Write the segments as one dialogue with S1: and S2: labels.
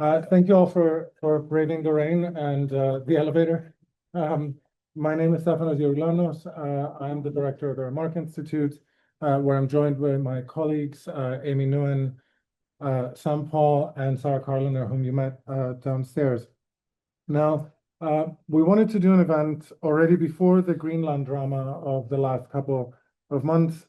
S1: Thank you all for braving the rain and the elevator. My name is Stefanos Geroulanos. I'm the director of the Remark Institute, where I'm joined by my colleagues, Amy Nguyen, Sam Paul, and Sarah Carliner, whom you met downstairs. Now, we wanted to do an event already before the Greenland drama of the last couple of months,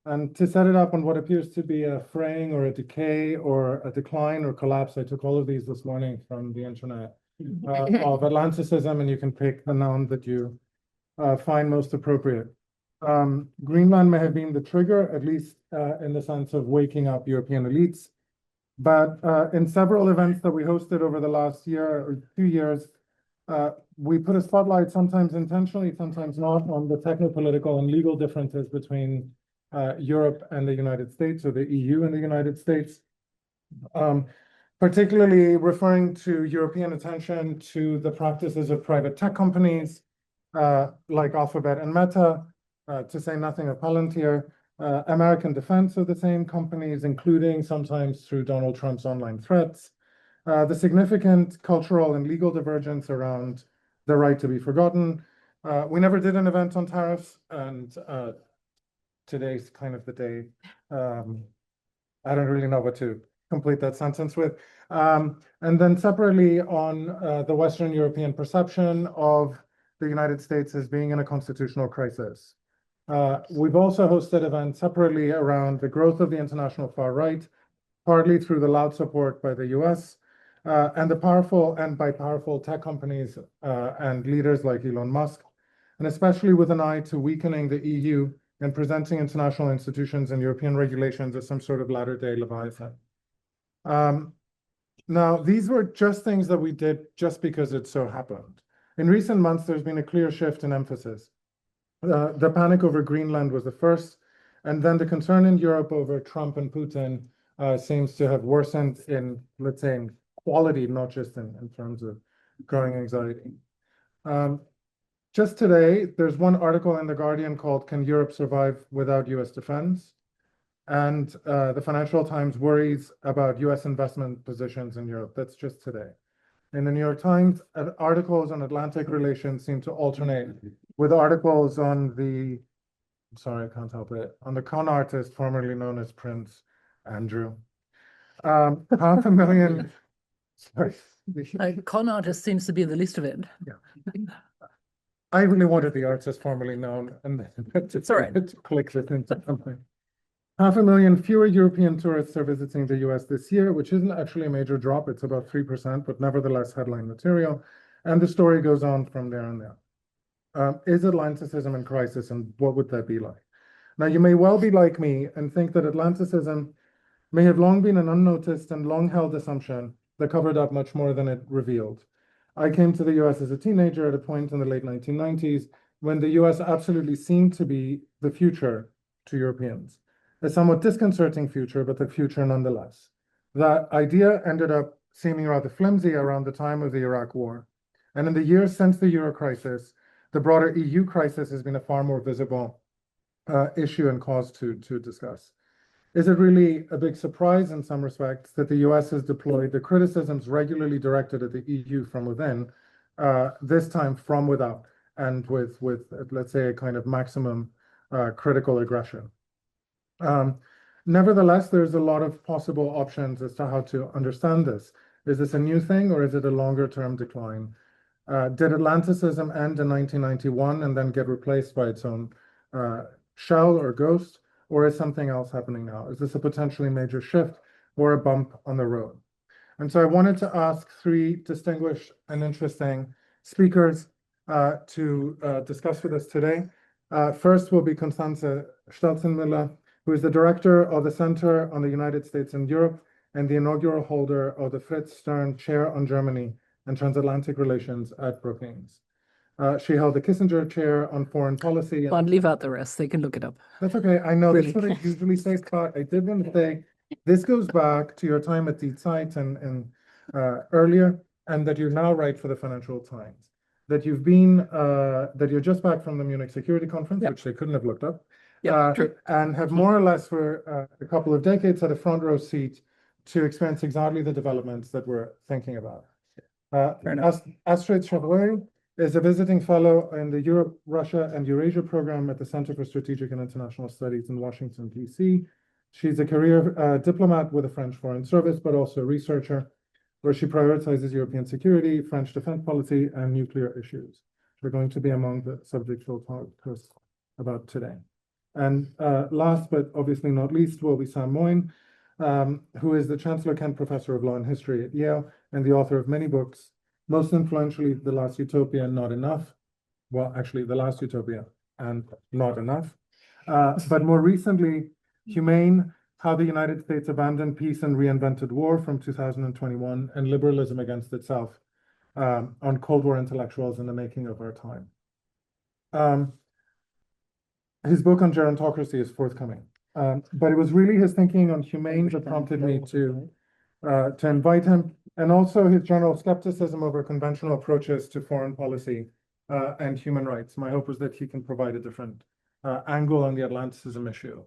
S1: and to set it up on what appears to be a fraying or a decay or a decline or collapse. I took all of these this morning from the internet of Atlanticism, and you can pick the noun that you find most appropriate. Greenland may have been the trigger, at least in the sense of waking up European elites. But in several events that we hosted over the last year or 2 years, we put a spotlight, sometimes intentionally, sometimes not, on the techno-political and legal differences between Europe and the United States, or the EU and the United States, particularly referring to European attention to the practices of private tech companies like Alphabet and Meta, to say nothing of Palantir, American defense of the same companies, including sometimes through Donald Trump's online threats, the significant cultural and legal divergence around the right to be forgotten. We never did an event on tariffs, and today's kind of the day. I don't really know what to complete that sentence with. And then separately on the Western European perception of the United States as being in a constitutional crisis. We've also hosted events separately around the growth of the international far right, partly through the loud support by the US, and by powerful tech companies and leaders like Elon Musk, and especially with an eye to weakening the EU and presenting international institutions and European regulations as some sort of latter-day Leviathan. Now, these were just things that we did just because it so happened. In recent months, there's been a clear shift in emphasis. The panic over Greenland was the first, and then the concern in Europe over Trump and Putin seems to have worsened in, let's say, in quality, not just in terms of growing anxiety. Just today, there's one article in The Guardian called "Can Europe Survive Without US Defense?" And the Financial Times worries about US investment positions in Europe. That's just today. In the New York Times, articles on Atlantic relations seem to alternate with articles on the, sorry, I can't help it, on the con artist formerly known as Prince Andrew. 500,000, sorry.
S2: Con artist seems to be the least of it.
S1: Yeah. I really wanted the artist formerly known, and it's all right to click this into something. 500,000 fewer European tourists are visiting the US this year, which isn't actually a major drop. It's about 3%, but nevertheless headline material. And the story goes on from there and there. Is Atlanticism in crisis, and what would that be like? Now, you may well be like me and think that Atlanticism may have long been an unnoticed and long-held assumption that covered up much more than it revealed. I came to the US as a teenager at a point in the late 1990s when the US absolutely seemed to be the future to Europeans. A somewhat disconcerting future, but the future nonetheless. That idea ended up seeming rather flimsy around the time of the Iraq War. And in the years since the Euro crisis, the broader EU crisis has been a far more visible issue and cause to discuss. Is it really a big surprise in some respects that the US has deployed the criticisms regularly directed at the EU from within, this time from without, and with let's say, a kind of maximum critical aggression? Nevertheless, there's a lot of possible options as to how to understand this. Is this a new thing, or is it a longer-term decline? Did Atlanticism end in 1991 and then get replaced by its own shell or ghost, or is something else happening now? Is this a potentially major shift or a bump on the road? And so I wanted to ask three distinguished and interesting speakers to discuss with us today. First will be Constanze Stelzenmüller, who is the director of the Center on the United States and Europe and the inaugural holder of the Fritz Stern Chair on Germany and Transatlantic Relations at Brookings. She held the Kissinger Chair on Foreign Policy.
S2: I'll leave out the rest. They can look it up.
S1: That's okay. I know
S2: Really?
S1: That's what I usually say, Scott. I did want to say this goes back to your time at Die Zeit and earlier, and that you now write for the Financial Times. That you've been, that you're just back from the Munich Security Conference,
S2: Yep.
S1: which they couldn't have looked up.
S2: Yeah, true.
S1: And have more or less for a couple of decades had a front row seat to experience exactly the developments that we're thinking about.
S2: Fair enough.
S1: Astrid Chevreuil is a visiting fellow in the Europe, Russia, and Eurasia program at the Center for Strategic and International Studies in Washington, D.C. She's a career diplomat with the French Foreign Service, but also a researcher, where she prioritizes European security, French defense policy, and nuclear issues. We're going to be among the subjects we'll talk about today. And last, but obviously not least, will be Sam Moyn, who is the Chancellor Kent Professor of Law and History at Yale and the author of many books, most influentially, The Last Utopia and Not Enough. Well, actually, The Last Utopia and Not Enough. But more recently, Humane, How the United States Abandoned Peace and Reinvented War from 2021, and Liberalism Against Itself, on Cold War intellectuals in the making of our time. His book on gerontocracy is forthcoming. But it was really his thinking on Humane that prompted me to invite him, and also his general skepticism over conventional approaches to foreign policy and human rights. My hope was that he can provide a different angle on the Atlanticism issue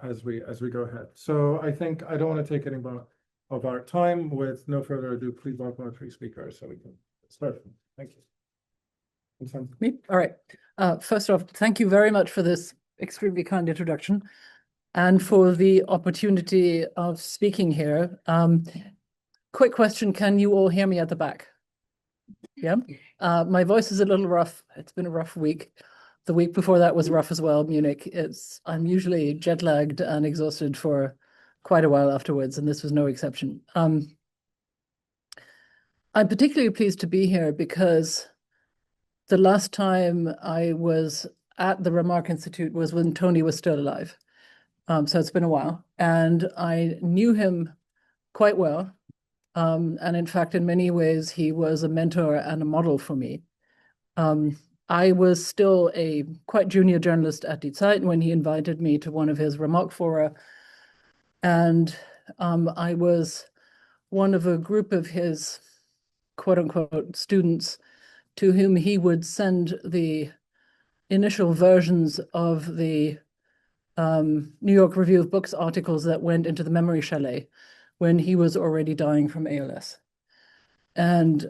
S1: as we go ahead. So I think I don't want to take any more of our time. With no further ado, please welcome our three speakers so we can start. Thank you.
S2: Me? All right. First off, thank you very much for this extremely kind introduction and for the opportunity of speaking here. Quick question, can you all hear me at the back? Yeah? My voice is a little rough. It's been a rough week. The week before that was rough as well, Munich. I'm usually jet lagged and exhausted for quite a while afterwards, and this was no exception. I'm particularly pleased to be here because the last time I was at the Remark Institute was when Tony was still alive. So it's been a while. And I knew him quite well. And in fact, in many ways, he was a mentor and a model for me. I was still a quite junior journalist at Die Zeit when he invited me to one of his Remark fora. And I was one of a group of his quote unquote students to whom he would send the initial versions of the New York Review of Books articles that went into the memory chalet when he was already dying from ALS. And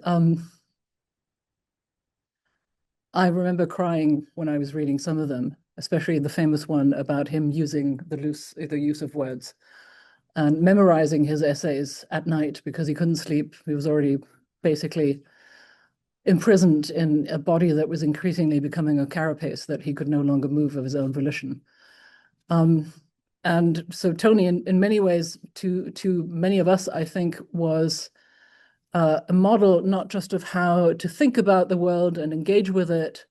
S2: I remember crying when I was reading some of them, especially the famous one about him using the use of words and memorizing his essays at night because he couldn't sleep. He was already basically imprisoned in a body that was increasingly becoming a carapace that he could no longer move of his own volition. And so Tony, in many ways, to many of us, I think, was a model not just of how to think about the world and engage with it,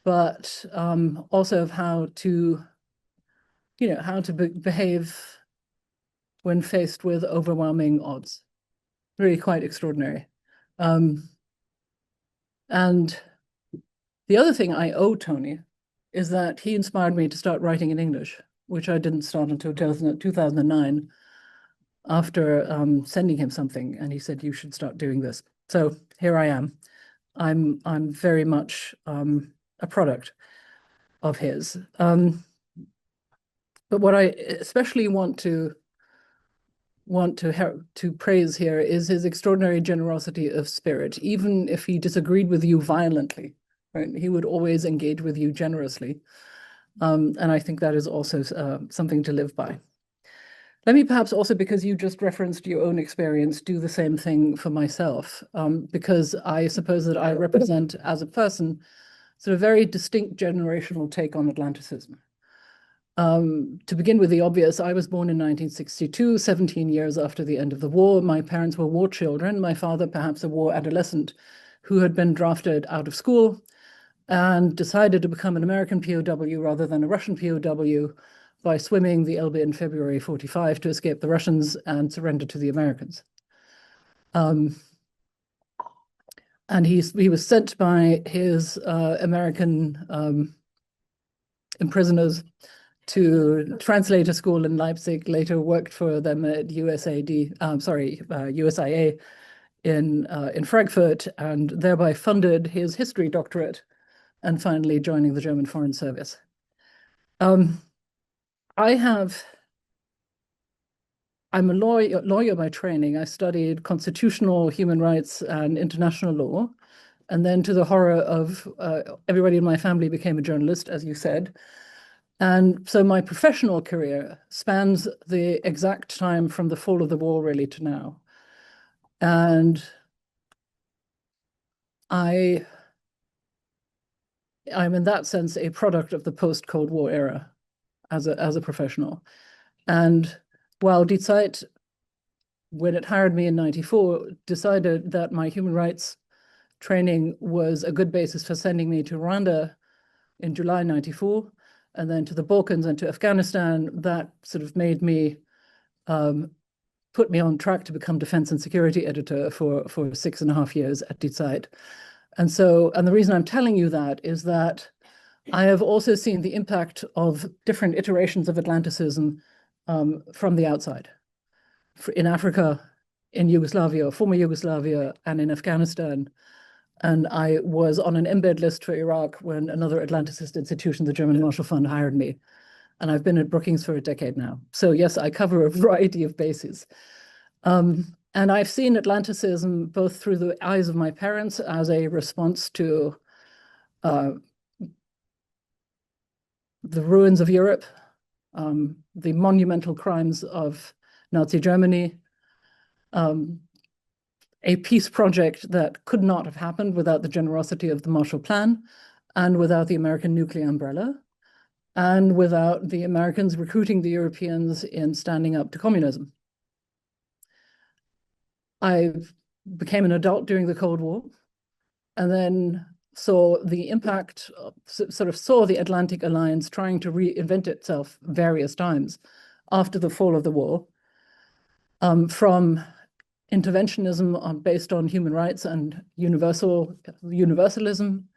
S2: but also of how to, behave when faced with overwhelming odds. Really quite extraordinary. And the other thing I owe Tony is that he inspired me to start writing in English, which I didn't start until 2009 after sending him something. And he said, you should start doing this. So here I am. I'm very much a product of his. But what I especially want to praise here is his extraordinary generosity of spirit. Even if he disagreed with you violently, right, he would always engage with you generously. And I think that is also something to live by. Let me perhaps also, because you just referenced your own experience, do the same thing for myself, because I suppose that I represent, as a person, sort of very distinct generational take on Atlanticism. To begin with the obvious, I was born in 1962, 17 years after the end of the war. My parents were war children. My father, perhaps a war adolescent, who had been drafted out of school and decided to become an American POW rather than a Russian POW by swimming the Elbe in February 45 to escape the Russians and surrender to the Americans. And he was sent by his American imprisoners to translator school in Leipzig, later worked for them at USIA in Frankfurt, and thereby funded his history doctorate, and finally joining the German Foreign Service. I I'm a lawyer by training. I studied constitutional human rights and international law. And then to the horror of everybody in my family became a journalist, as you said. And so my professional career spans the exact time from the fall of the wall really to now. And I'm in that sense a product of the post-Cold War era as a professional. And while Die Zeit, when it hired me in '94, decided that my human rights training was a good basis for sending me to Rwanda in July '94, and then to the Balkans and to Afghanistan, that sort of made me, put me on track to become defense and security editor for 6.5 years at Die Zeit. And the reason I'm telling you that is that I have also seen the impact of different iterations of Atlanticism from the outside. In Africa, in Yugoslavia, former Yugoslavia, and in Afghanistan. And I was on an embed list for Iraq when another Atlanticist institution, the German Marshall Fund, hired me. And I've been at Brookings for a decade now. So yes, I cover a variety of bases. And I've seen Atlanticism both through the eyes of my parents as a response to the ruins of Europe, the monumental crimes of Nazi Germany, a peace project that could not have happened without the generosity of the Marshall Plan and without the American nuclear umbrella and without the Americans recruiting the Europeans in standing up to communism. I became an adult during the Cold War and then saw the impact, sort of saw the Atlantic Alliance trying to reinvent itself various times after the fall of the wall, from interventionism based on human rights and universalism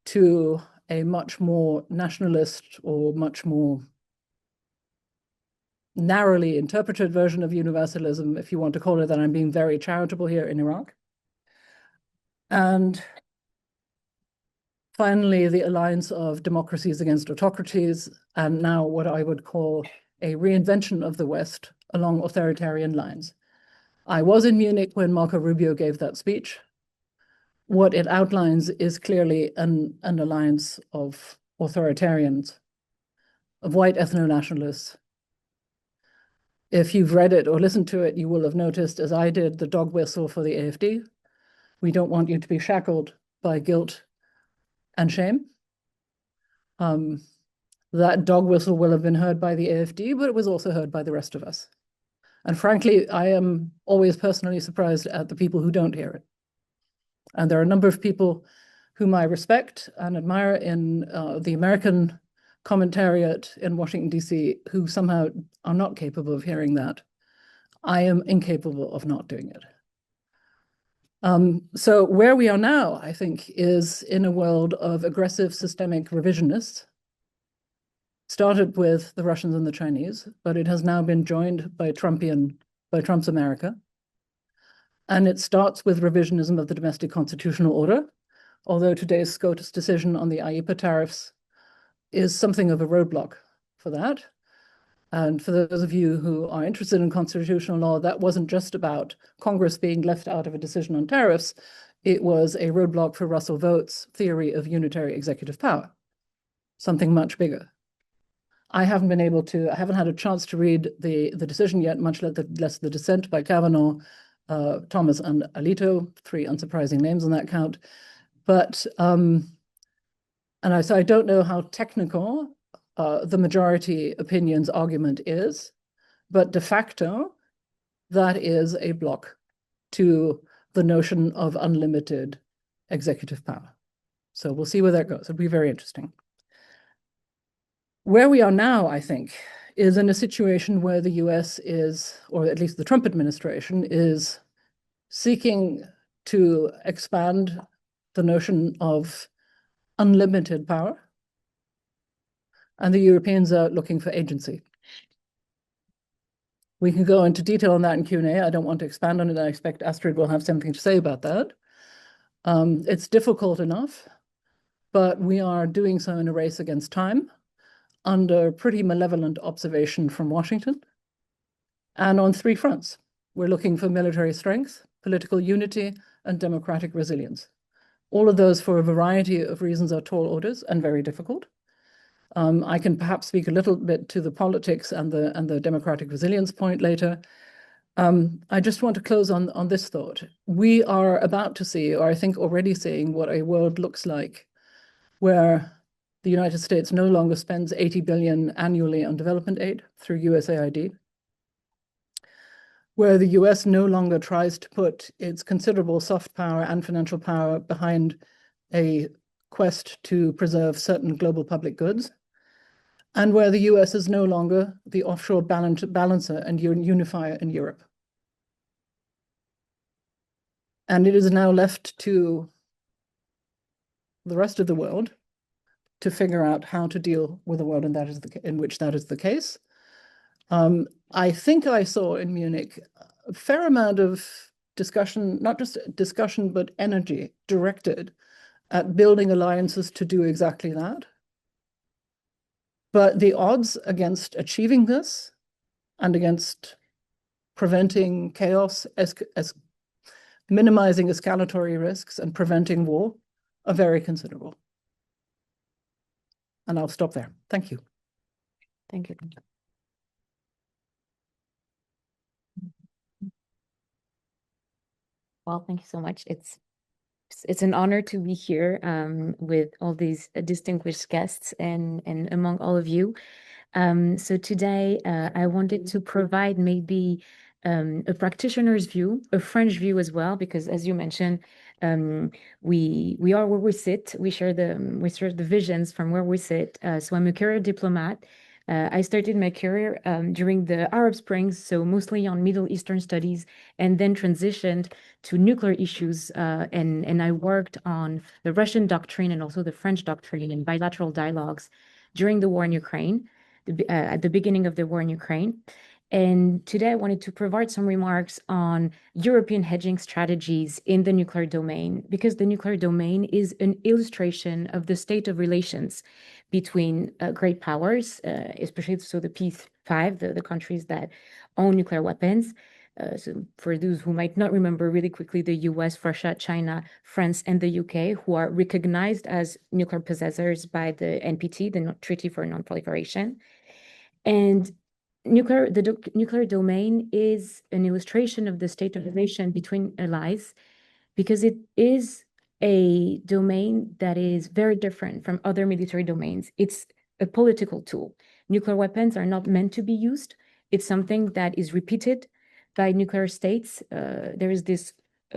S2: to a much more nationalist or much more narrowly interpreted version of universalism, if you want to call it that. I'm being very charitable here in Iraq. And finally, the alliance of democracies against autocracies, and now what I would call a reinvention of the West along authoritarian lines. I was in Munich when Marco Rubio gave that speech. What it outlines is clearly an alliance of authoritarians, of white ethno-nationalists. If you've read it or listened to it, you will have noticed, as I did, the dog whistle for the AfD. We don't want you to be shackled by guilt and shame. That dog whistle will have been heard by the AfD, but it was also heard by the rest of us. And frankly, I am always personally surprised at the people who don't hear it. And there are a number of people whom I respect and admire in the American commentariat in Washington, D.C., who somehow are not capable of hearing that. I am incapable of not doing it. So where we are now, I think, is in a world of aggressive systemic revisionists. Started with the Russians and the Chinese, but it has now been joined by Trump's America. And it starts with revisionism of the domestic constitutional order, although today's SCOTUS decision on the IEEPA tariffs is something of a roadblock for that. And for those of you who are interested in constitutional law, that wasn't just about Congress being left out of a decision on tariffs. It was a roadblock for Russell Vought's theory of unitary executive power, something much bigger. I haven't had a chance to read the decision yet, much less the dissent by Kavanaugh, Thomas, and Alito, 3 unsurprising names on that count. But, so I don't know how technical the majority opinion's argument is, but de facto, that is a block to the notion of unlimited executive power. So we'll see where that goes. It'll be very interesting. Where we are now, I think, is in a situation where the US is, or at least the Trump administration, is seeking to expand the notion of unlimited power, and the Europeans are looking for agency. We can go into detail on that in Q&A. I don't want to expand on it. I expect Astrid will have something to say about that. It's difficult enough, but we are doing so in a race against time, under pretty malevolent observation from Washington. and on three fronts. We're looking for military strength, political unity, and democratic resilience. All of those, for a variety of reasons, are tall orders and very difficult. I can perhaps speak a little bit to the politics and the democratic resilience point later. I just want to close on this thought. We are about to see, or I think already seeing, what a world looks like where the United States no longer spends 80 billion annually on development aid through USAID, where the US no longer tries to put its considerable soft power and financial power behind a quest to preserve certain global public goods, and where the US is no longer the offshore balancer and unifier in Europe. And it is now left to the rest of the world to figure out how to deal with a world in which that is the case. I think I saw in Munich a fair amount of discussion, not just discussion, but energy directed at building alliances to do exactly that. But the odds against achieving this and against preventing chaos, minimizing escalatory risks, and preventing war are very considerable. And I'll stop there. Thank you.
S3: Thank you. Well, thank you so much. It's an honor to be here with all these distinguished guests and among all of you. So today I wanted to provide maybe a practitioner's view, a French view as well, because as you mentioned, we are where we sit. We share the visions from where we sit. So I'm a career diplomat. I started my career during the Arab Springs, so mostly on Middle Eastern studies, and then transitioned to nuclear issues. And I worked on the Russian doctrine and also the French doctrine in bilateral dialogues during the war in Ukraine, at the beginning of the war in Ukraine. And today I wanted to provide some remarks on European hedging strategies in the nuclear domain, because the nuclear domain is an illustration of the state of relations between great powers, especially the P5, the countries that own nuclear weapons. So for those who might not remember, really quickly, the US, Russia, China, France, and the UK, who are recognized as nuclear possessors by the NPT, the Treaty for Non-Proliferation. And the nuclear domain is an illustration of the state of relation between allies, because it is a domain that is very different from other military domains. It's a political tool. Nuclear weapons are not meant to be used. It's something that is repeated by nuclear states. There is this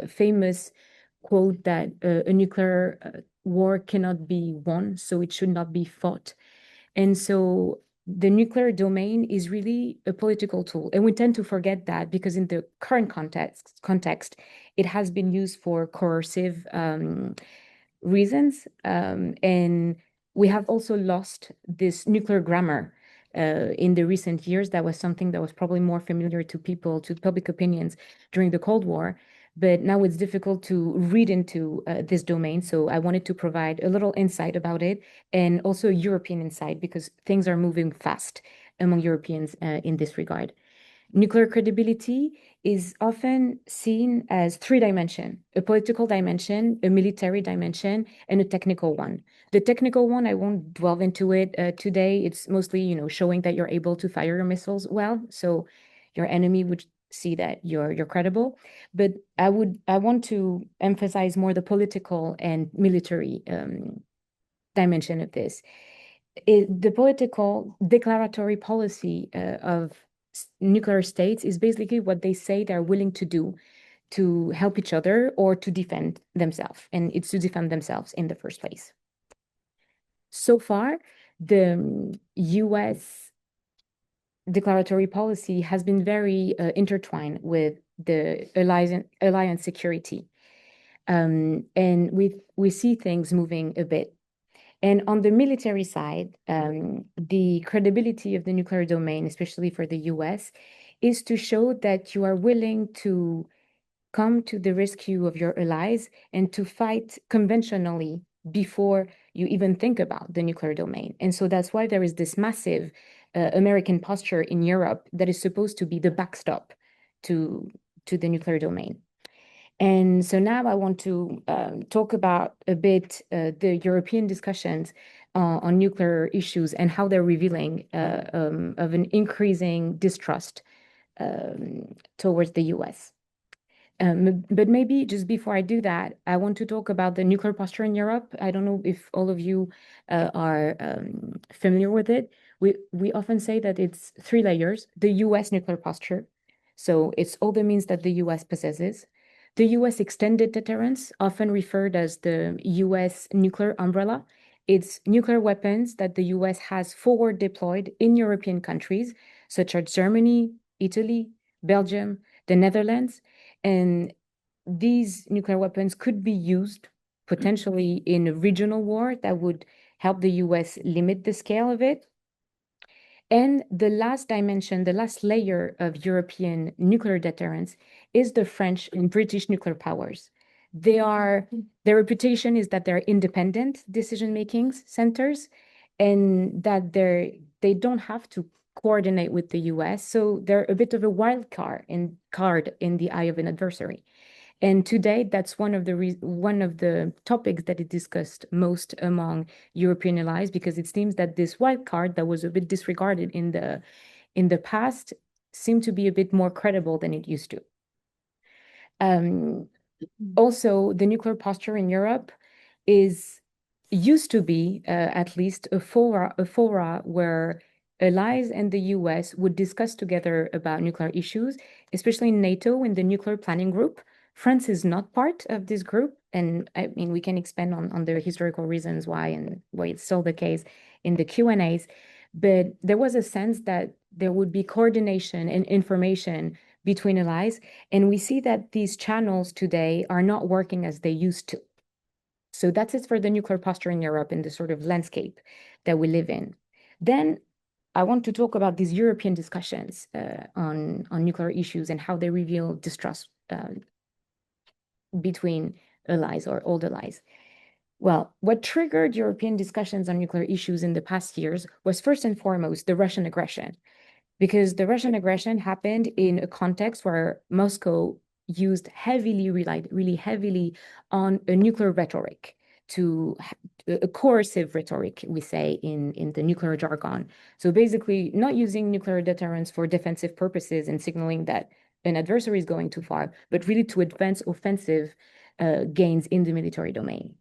S3: famous quote that a nuclear war cannot be won, so it should not be fought. And so the nuclear domain is really a political tool. And we tend to forget that because in the current context, it has been used for coercive reasons. And we have also lost this nuclear grammar in the recent years. That was something that was probably more familiar to people, to public opinions during the Cold War. But now it's difficult to read into this domain. So I wanted to provide a little insight about it, and also European insight, because things are moving fast among Europeans in this regard. Nuclear credibility is often seen as three dimensions: a political dimension, a military dimension, and a technical one. The technical one, I won't delve into it today. It's mostly, showing that you're able to fire your missiles well, so your enemy would see that you're credible. But I want to emphasize more the political and military dimension of this. The political declaratory policy of nuclear states is basically what they say they're willing to do to help each other or to defend themselves. And it's to defend themselves in the first place. So far, the US declaratory policy has been very intertwined with the alliance security. And we see things moving a bit. And on the military side, the credibility of the nuclear domain, especially for the US, is to show that you are willing to come to the rescue of your allies and to fight conventionally before you even think about the nuclear domain. And so that's why there is this massive American posture in Europe that is supposed to be the backstop to the nuclear domain. And so now I want to talk about a bit the European discussions on nuclear issues and how they're revealing of an increasing distrust towards the US. But maybe just before I do that, I want to talk about the nuclear posture in Europe. I don't know if all of you are familiar with it. We often say that it's 3 layers: the US nuclear posture. So it's all the means that the US possesses. The US extended deterrence, often referred as the US nuclear umbrella. It's nuclear weapons that the US has forward deployed in European countries, such as Germany, Italy, Belgium, the Netherlands. And these nuclear weapons could be used potentially in a regional war that would help the US limit the scale of it. And the last dimension, the last layer of European nuclear deterrence is the French and British nuclear powers. Their reputation is that they're independent decision-making centers and that they don't have to coordinate with the US. So they're a bit of a wild card in the eye of an adversary. And today, that's one of the topics that is discussed most among European allies, because it seems that this wild card that was a bit disregarded in the past seemed to be a bit more credible than it used to. Also, the nuclear posture in Europe used to be at least a fora where allies and the US would discuss together about nuclear issues, especially in NATO in the nuclear planning group. France is not part of this group, and I mean, we can expand on the historical reasons why and why it's still the case in the Q&As, but there was a sense that there would be coordination and information between allies, and we see that these channels today are not working as they used to. So that's it for the nuclear posture in Europe and the sort of landscape that we live in. Then I want to talk about these European discussions on nuclear issues and how they reveal distrust between allies or old allies. Well, what triggered European discussions on nuclear issues in the past years was first and foremost the Russian aggression, because the Russian aggression happened in a context where Moscow relied really heavily on a nuclear rhetoric, a coercive rhetoric, we say in the nuclear jargon. So basically not using nuclear deterrence for defensive purposes and signaling that an adversary is going too far, but really to advance offensive gains in the military domain.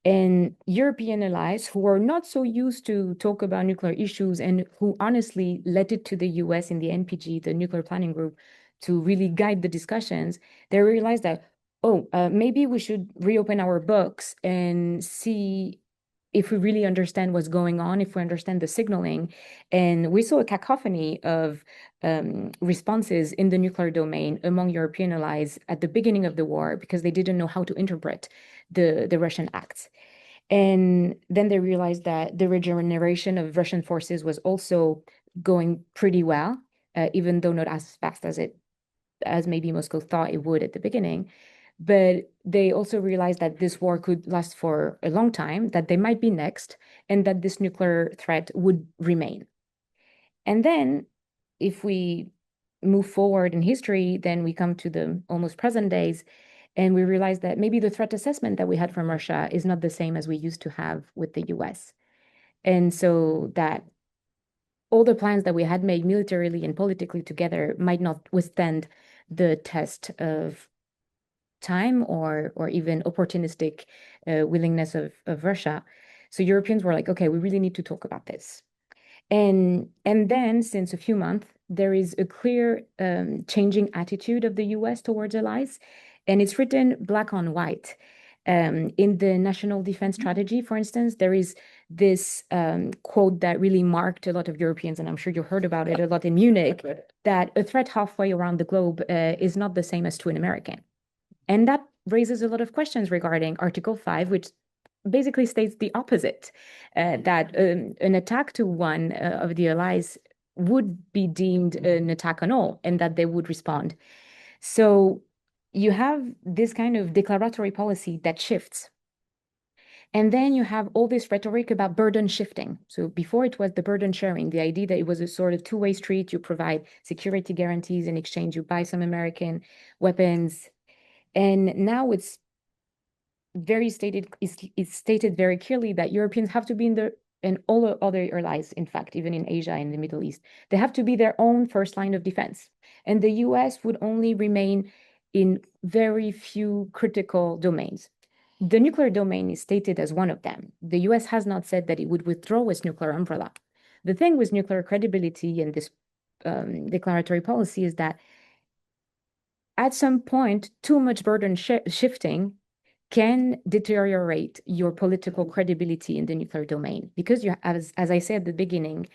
S3: And European allies who are not so used to talk about nuclear issues and who honestly led it to the US in the NPG, the nuclear planning group, to really guide the discussions, they realized that, maybe we should reopen our books and see if we really understand what's going on, if we understand the signaling. And we saw a cacophony of responses in the nuclear domain among European allies at the beginning of the war because they didn't know how to interpret the Russian acts. And then they realized that the regeneration of Russian forces was also going pretty well, even though not as fast as maybe Moscow thought it would at the beginning. But they also realized that this war could last for a long time, that they might be next, and that this nuclear threat would remain. And then if we move forward in history, then we come to the almost present days, and we realize that maybe the threat assessment that we had from Russia is not the same as we used to have with the US. And so that all the plans that we had made militarily and politically together might not withstand the test of time or even opportunistic willingness of Russia. So Europeans were like, okay, we really need to talk about this. And then since a few months, there is a clear changing attitude of the US towards allies, and it's written black on white. In the National Defense Strategy, for instance, there is this quote that really marked a lot of Europeans, and I'm sure you heard about it a lot in Munich, that a threat halfway around the globe is not the same as to an American. And that raises a lot of questions regarding Article 5, which basically states the opposite, that an attack to one of the allies would be deemed an attack on all, and that they would respond. So you have this kind of declaratory policy that shifts. And then you have all this rhetoric about burden shifting. So before it was the burden sharing, the idea that it was a sort of two-way street. You provide security guarantees in exchange, you buy some American weapons. And now it's stated very clearly that Europeans have to be and all other allies, in fact, even in Asia and the Middle East, they have to be their own first line of defense. And the US would only remain in very few critical domains. The nuclear domain is stated as one of them. The US has not said that it would withdraw its nuclear umbrella. The thing with nuclear credibility and this declaratory policy is that at some point, too much burden shifting can deteriorate your political credibility in the nuclear domain, because you, as I said at the beginning,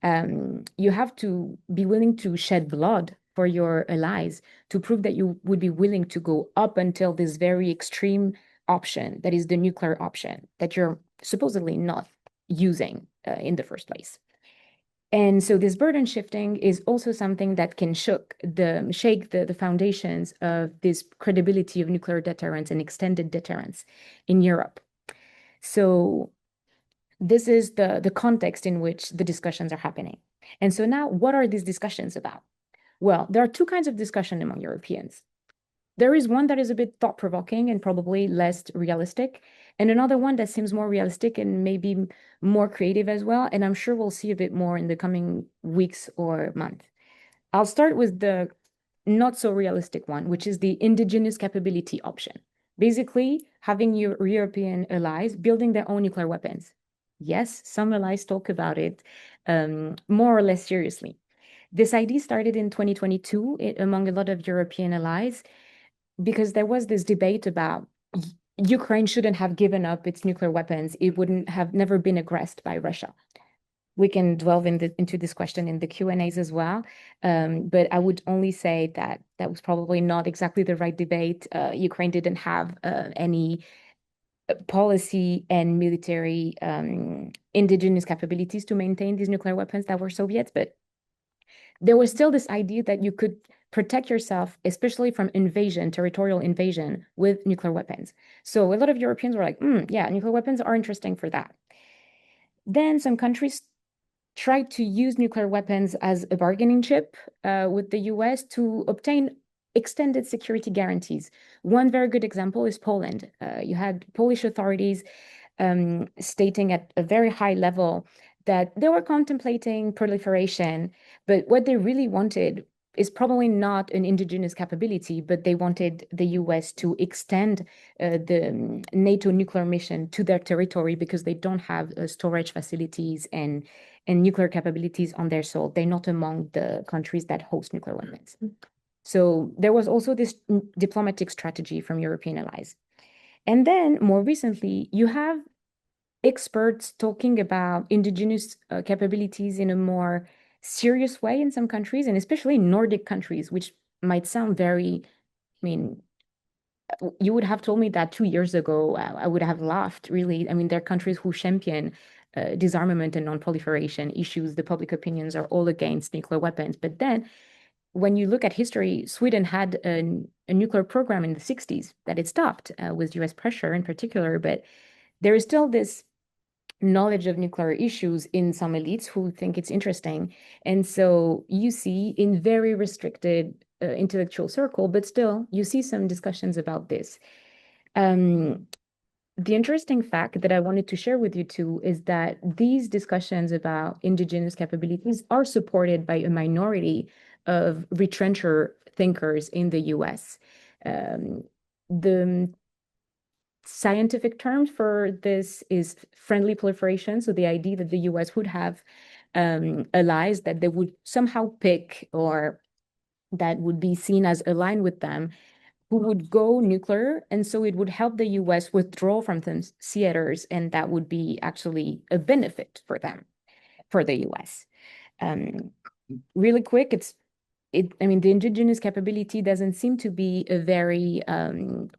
S3: you have to be willing to shed blood for your allies to prove that you would be willing to go up until this very extreme option, that is the nuclear option, that you're supposedly not using in the first place. And so this burden shifting is also something that can shake the foundations of this credibility of nuclear deterrence and extended deterrence in Europe. So this is the context in which the discussions are happening. And so now, what are these discussions about? Well, there are two kinds of discussion among Europeans. There is one that is a bit thought-provoking and probably less realistic, and another one that seems more realistic and maybe more creative as well. And I'm sure we'll see a bit more in the coming weeks or month. I'll start with the not so realistic one, which is the indigenous capability option. Basically, having your European allies building their own nuclear weapons. Yes, some allies talk about it more or less seriously. This idea started in 2022 among a lot of European allies, because there was this debate about Ukraine shouldn't have given up its nuclear weapons. It wouldn't have never been aggressed by Russia. We can delve into this question in the Q&As as well. But I would only say that that was probably not exactly the right debate. Ukraine didn't have any policy and military indigenous capabilities to maintain these nuclear weapons that were Soviets. But there was still this idea that you could protect yourself, especially from invasion, territorial invasion, with nuclear weapons. So a lot of Europeans were like, yeah, nuclear weapons are interesting for that. Then some countries tried to use nuclear weapons as a bargaining chip with the US to obtain extended security guarantees. One very good example is Poland. You had Polish authorities stating at a very high level that they were contemplating proliferation, but what they really wanted is probably not an indigenous capability, but they wanted the US to extend the NATO nuclear mission to their territory because they don't have storage facilities and nuclear capabilities on their soil. They're not among the countries that host nuclear weapons. So there was also this diplomatic strategy from European allies. And then more recently, you have experts talking about indigenous capabilities in a more serious way in some countries, and especially Nordic countries, which might sound very, you would have told me that 2 years ago, I would have laughed, really. There are countries who champion disarmament and non-proliferation issues. The public opinions are all against nuclear weapons. But then when you look at history, Sweden had a nuclear program in the 60s that it stopped with US pressure in particular, but there is still this knowledge of nuclear issues in some elites who think it's interesting. And so you see in very restricted intellectual circle, but still you see some discussions about this. The interesting fact that I wanted to share with you too is that these discussions about indigenous capabilities are supported by a minority of retrencher thinkers in the US. The scientific term for this is friendly proliferation. So the idea that the US would have allies that they would somehow pick or that would be seen as aligned with them, who would go nuclear. And so it would help the US withdraw from some theaters, and that would be actually a benefit for them, for the US. Really quick, the indigenous capability doesn't seem to be a very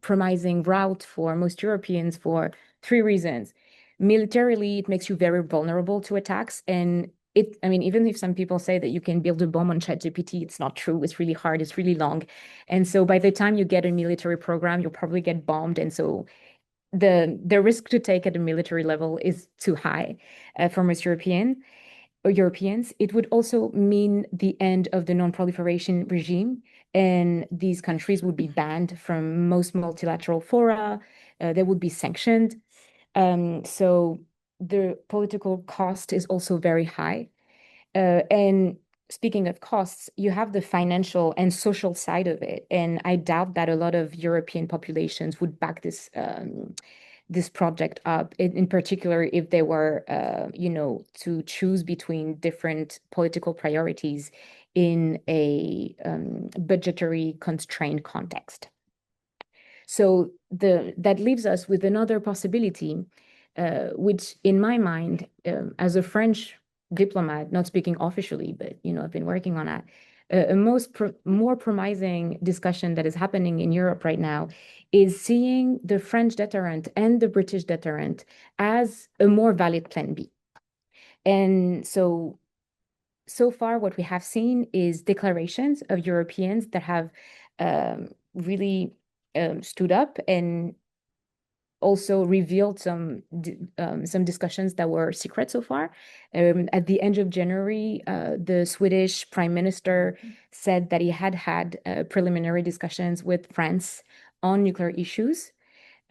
S3: promising route for most Europeans for 3 reasons. Militarily, it makes you very vulnerable to attacks. And even if some people say that you can build a bomb on ChatGPT, it's not true. It's really hard. It's really long. And so by the time you get a military program, you'll probably get bombed. And so the risk to take at a military level is too high for most Europeans. It would also mean the end of the non-proliferation regime, and these countries would be banned from most multilateral fora. They would be sanctioned. So the political cost is also very high. And speaking of costs, you have the financial and social side of it. And I doubt that a lot of European populations would back this project up, in particular, if they were, to choose between different political priorities in a budgetary constrained context. So that leaves us with another possibility, which in my mind, as a French diplomat, not speaking officially, but I've been working on that. A more promising discussion that is happening in Europe right now is seeing the French deterrent and the British deterrent as a more valid plan B. And so far, what we have seen is declarations of Europeans that have really stood up and also revealed some discussions that were secret so far. At the end of January, the Swedish Prime Minister said that he had preliminary discussions with France on nuclear issues.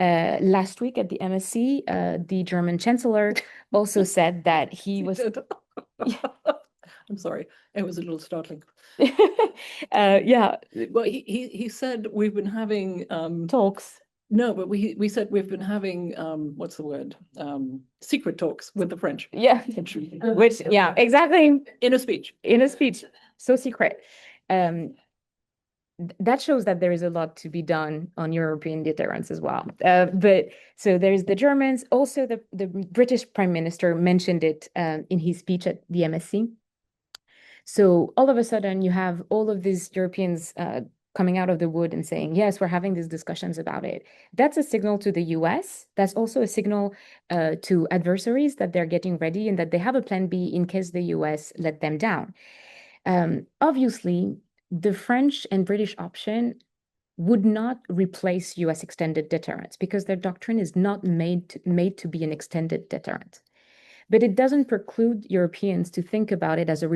S3: Last week at the MSC, the German Chancellor also said that he was...
S2: I'm sorry, it was a little startling.
S3: Yeah.
S2: Well, he said we've been having
S3: talks.
S2: No, but we said we've been having what's the word? Secret talks with the French.
S3: Yeah. Which, yeah, exactly.
S2: In a speech.
S3: So secret. That shows that there is a lot to be done on European deterrence as well. But so there's the Germans. Also, the British Prime Minister mentioned it in his speech at the MSC. So all of a sudden, you have all of these Europeans coming out of the wood and saying, yes, we're having these discussions about it. That's a signal to the US. That's also a signal to adversaries that they're getting ready and that they have a plan B in case the US let them down. Obviously, the French and British option would not replace US extended deterrence because their doctrine is not made to be an extended deterrent. But it doesn't preclude Europeans to think about it as a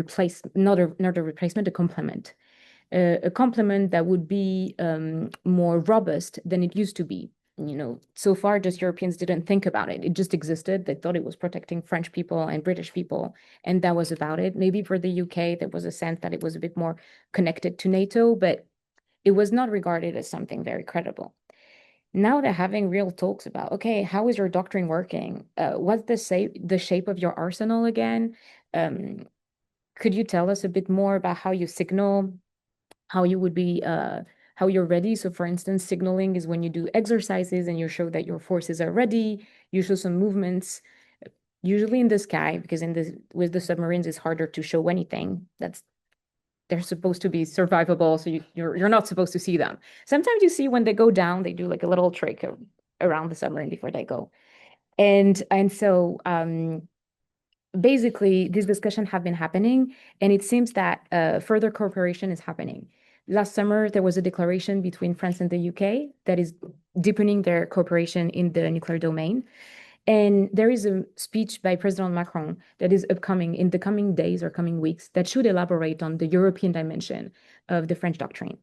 S3: not a replacement, a complement. A complement that would be more robust than it used to be. So far, just Europeans didn't think about it. It just existed. They thought it was protecting French people and British people, and that was about it. Maybe for the UK, there was a sense that it was a bit more connected to NATO, but it was not regarded as something very credible. Now they're having real talks about, okay, how is your doctrine working? What's the shape of your arsenal again? Could you tell us a bit more about how you signal, how you would be, how you're ready? So for instance, signaling is when you do exercises and you show that your forces are ready, you show some movements, usually in the sky, because with the submarines, it's harder to show anything. They're supposed to be survivable, so you're not supposed to see them. Sometimes you see when they go down, they do like a little trick around the submarine before they go. And so basically, these discussions have been happening, and it seems that further cooperation is happening. Last summer, there was a declaration between France and the UK that is deepening their cooperation in the nuclear domain. And there is a speech by President Macron that is upcoming in the coming days or coming weeks that should elaborate on the European dimension of the French doctrine.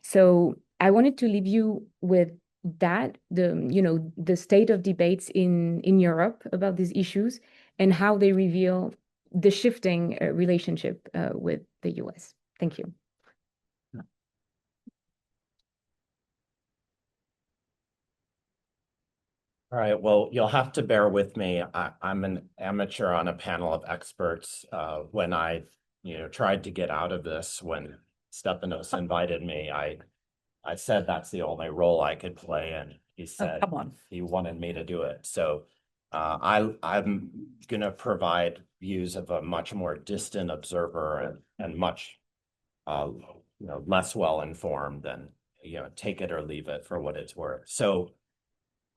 S3: So I wanted to leave you with that, the state of debates in Europe about these issues and how they reveal the shifting relationship with the US. Thank you.
S4: All right, well, you'll have to bear with me. I'm an amateur on a panel of experts. When I, tried to get out of this, when Stefanos invited me, I said that's the only role I could play, and he said
S2: come on.
S4: he wanted me to do it. So I'm going to provide views of a much more distant observer and much less well-informed than, take it or leave it for what it's worth. So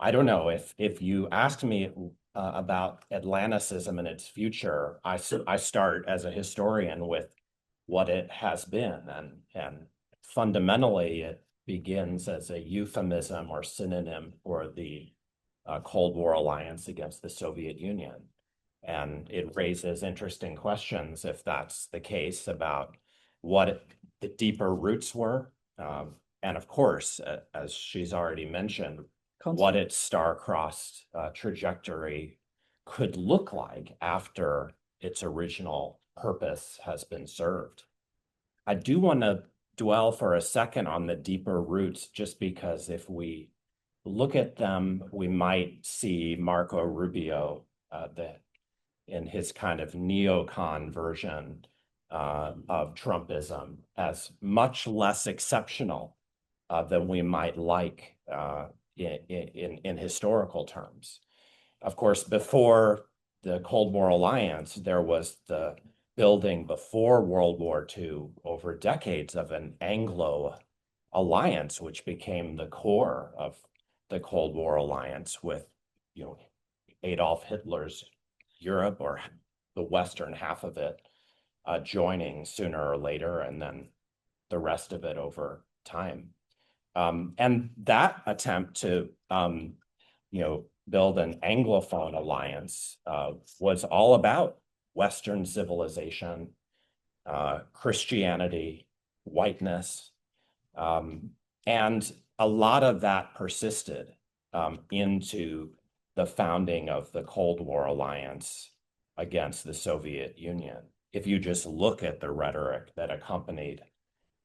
S4: I don't know if you asked me about Atlanticism and its future, I start as a historian with what it has been, and fundamentally it begins as a euphemism or synonym for the Cold War alliance against the Soviet Union. And it raises interesting questions, if that's the case, about what the deeper roots were. And of course, as she's already mentioned, what its star-crossed trajectory could look like after its original purpose has been served. I do want to dwell for a second on the deeper roots, just because if we look at them, we might see Marco Rubio in his kind of neocon version of Trumpism as much less exceptional than we might like in historical terms. Of course, before the Cold War alliance, there was the building before World War II over decades of an Anglo alliance, which became the core of the Cold War alliance with, Adolf Hitler's Europe, or the Western half of it, joining sooner or later, and then the rest of it over time. And that attempt to, build an Anglophone alliance was all about Western civilization, Christianity, whiteness, and a lot of that persisted into the founding of the Cold War alliance against the Soviet Union. If you just look at the rhetoric that accompanied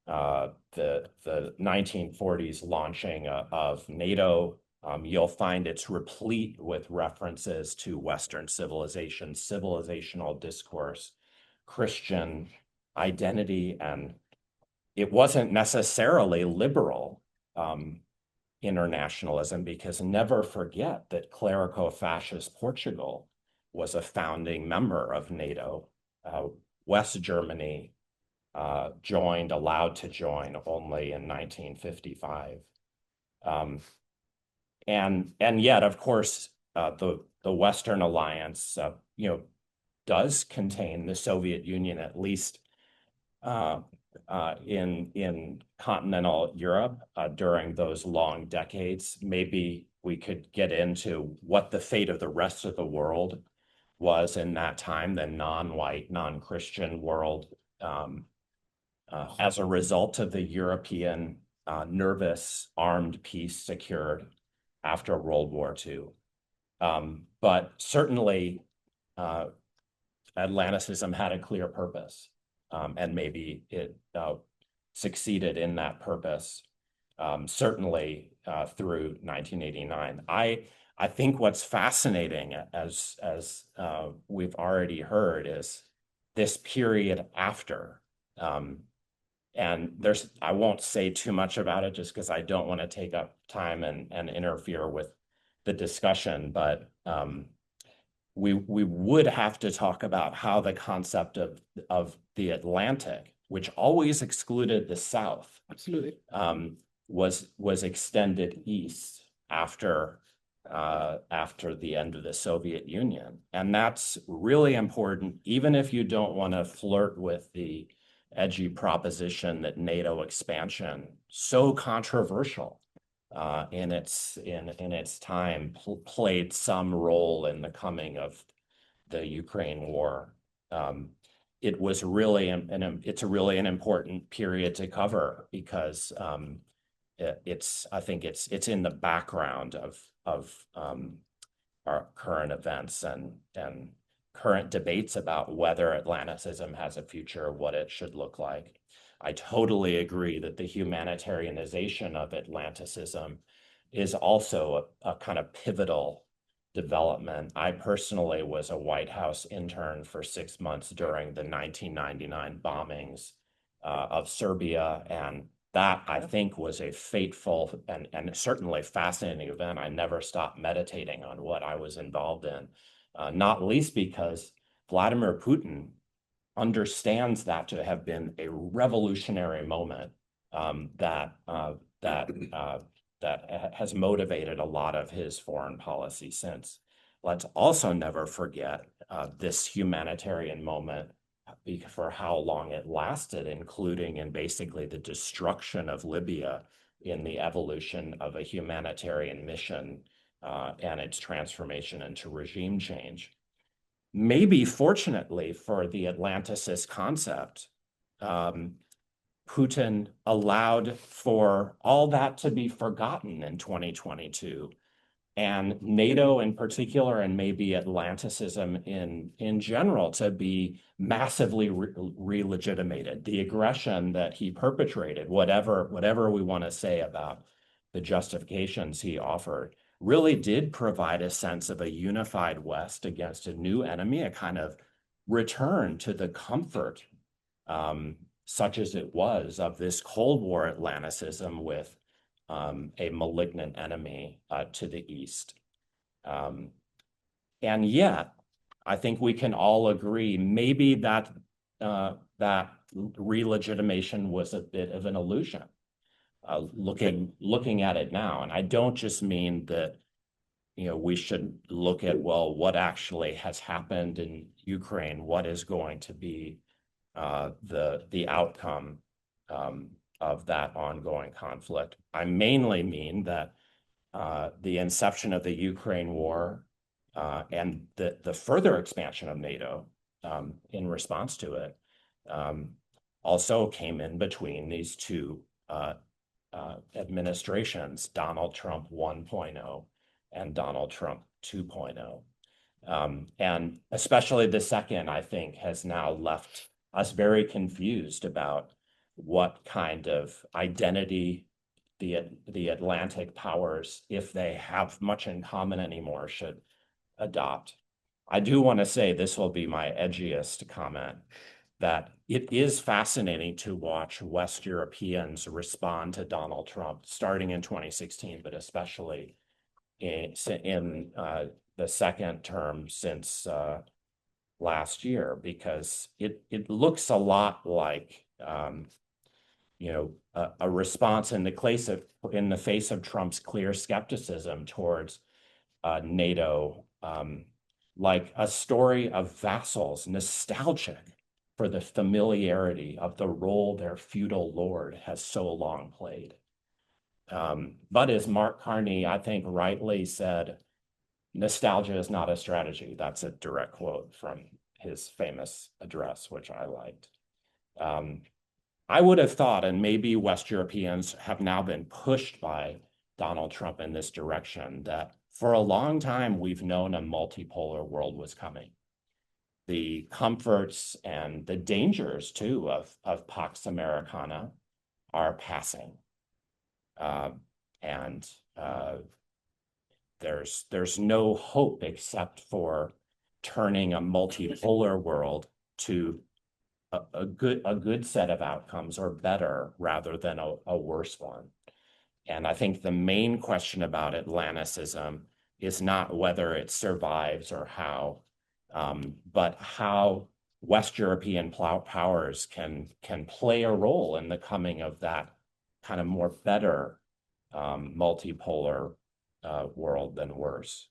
S4: the 1940s launching of NATO, you'll find it's replete with references to Western civilization, civilizational discourse, Christian identity, and it wasn't necessarily liberal internationalism, because never forget that clerico-fascist Portugal was a founding member of NATO. West Germany allowed to join only in 1955. And yet, of course, the Western alliance, does contain the Soviet Union, at least in continental Europe during those long decades. Maybe we could get into what the fate of the rest of the world was in that time, the non-white, non-Christian world, as a result of the European nervous armed peace secured after World War II. But certainly, Atlanticism had a clear purpose, and maybe it succeeded in that purpose, certainly through 1989. I think what's fascinating, as we've already heard, is this period after. And I won't say too much about it, just because I don't want to take up time and interfere with the discussion, but we would have to talk about how the concept of the Atlantic, which always excluded the South,
S2: absolutely,
S4: was extended east after the end of the Soviet Union. And that's really important, even if you don't want to flirt with the edgy proposition that NATO expansion, so controversial in its time, played some role in the coming of the Ukraine war. It was really it's really an important period to cover, because I think it's in the background of our current events and current debates about whether Atlanticism has a future, what it should look like. I totally agree that the humanitarianization of Atlanticism is also a kind of pivotal development. I personally was a White House intern for 6 months during the 1999 bombings of Serbia, and that, I think, was a fateful and certainly fascinating event. I never stopped meditating on what I was involved in, not least because Vladimir Putin understands that to have been a revolutionary moment that has motivated a lot of his foreign policy since. Let's also never forget this humanitarian moment, for how long it lasted, including in basically the destruction of Libya in the evolution of a humanitarian mission and its transformation into regime change. Maybe fortunately for the Atlanticist concept, Putin allowed for all that to be forgotten in 2022. And NATO in particular, and maybe Atlanticism in general, to be massively re-legitimated. The aggression that he perpetrated, whatever we want to say about the justifications he offered, really did provide a sense of a unified West against a new enemy, a kind of return to the comfort, such as it was, of this Cold War Atlanticism with a malignant enemy to the east. And yet, I think we can all agree maybe that that re-legitimation was a bit of an illusion. Looking at it now, and I don't just mean that we should look at, well, what actually has happened in Ukraine, what is going to be the outcome of that ongoing conflict. I mainly mean that the inception of the Ukraine war and the further expansion of NATO in response to it also came in between these two administrations, Donald Trump 1.0 and Donald Trump 2.0. And especially the second, I think, has now left us very confused about what kind of identity the Atlantic powers, if they have much in common anymore, should adopt. I do want to say, this will be my edgiest comment, that it is fascinating to watch West Europeans respond to Donald Trump, starting in 2016, but especially in the second term since last year, because it looks a lot like a response in the face of Trump's clear skepticism towards NATO, like a story of vassals nostalgic for the familiarity of the role their feudal lord has so long played. But as Mark Carney, I think, rightly said, nostalgia is not a strategy. That's a direct quote from his famous address, which I liked. I would have thought, and maybe West Europeans have now been pushed by Donald Trump in this direction, that for a long time we've known a multipolar world was coming. The comforts and the dangers, too, of Pax Americana are passing. There's no hope except for turning a multipolar world to a good set of outcomes, or better, rather than a worse one. And I think the main question about Atlanticism is not whether it survives or how, but how West European powers can play a role in the coming of that kind of more better multipolar world than worse.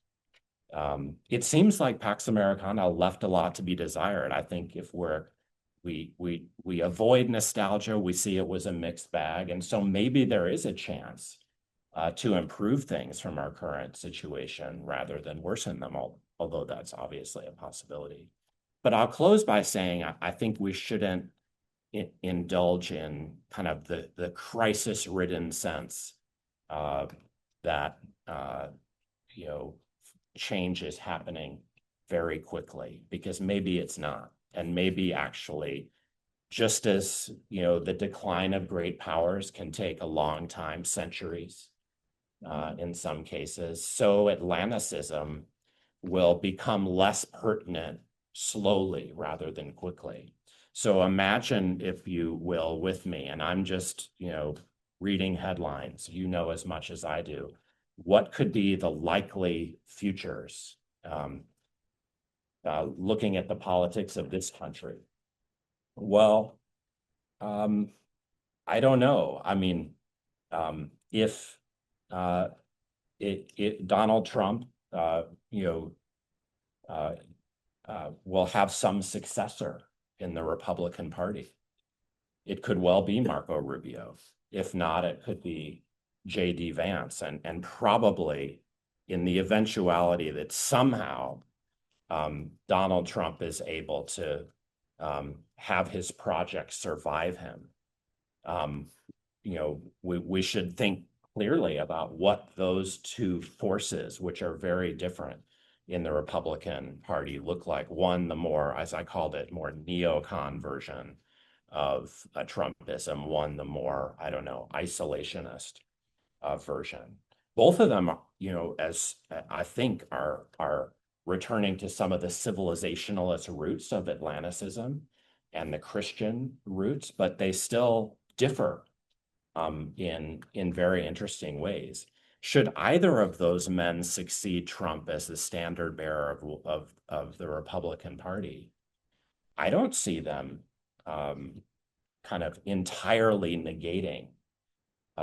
S4: It seems like Pax Americana left a lot to be desired. I think if we avoid nostalgia, we see it was a mixed bag, and so maybe there is a chance to improve things from our current situation rather than worsen them, although that's obviously a possibility. But I'll close by saying I think we shouldn't indulge in kind of the crisis-ridden sense that change is happening very quickly, because maybe it's not. And maybe actually, just as the decline of great powers can take a long time, centuries in some cases, so Atlanticism will become less pertinent slowly rather than quickly. So imagine, if you will, with me, and I'm just reading headlines, as much as I do, what could be the likely futures, looking at the politics of this country? Well, I don't know. I mean, if Donald Trump, will have some successor in the Republican Party, it could well be Marco Rubio. If not, it could be J.D. Vance, and probably in the eventuality that somehow Donald Trump is able to have his project survive him, we should think clearly about what those two forces, which are very different in the Republican Party, look like. One, the more, as I called it, more neocon version of Trumpism. One, the more, I don't know, isolationist version. Both of them, as I think are returning to some of the civilizationalist roots of Atlanticism and the Christian roots, but they still differ in very interesting ways. Should either of those men succeed Trump as the standard bearer of the Republican Party, I don't see them kind of entirely negating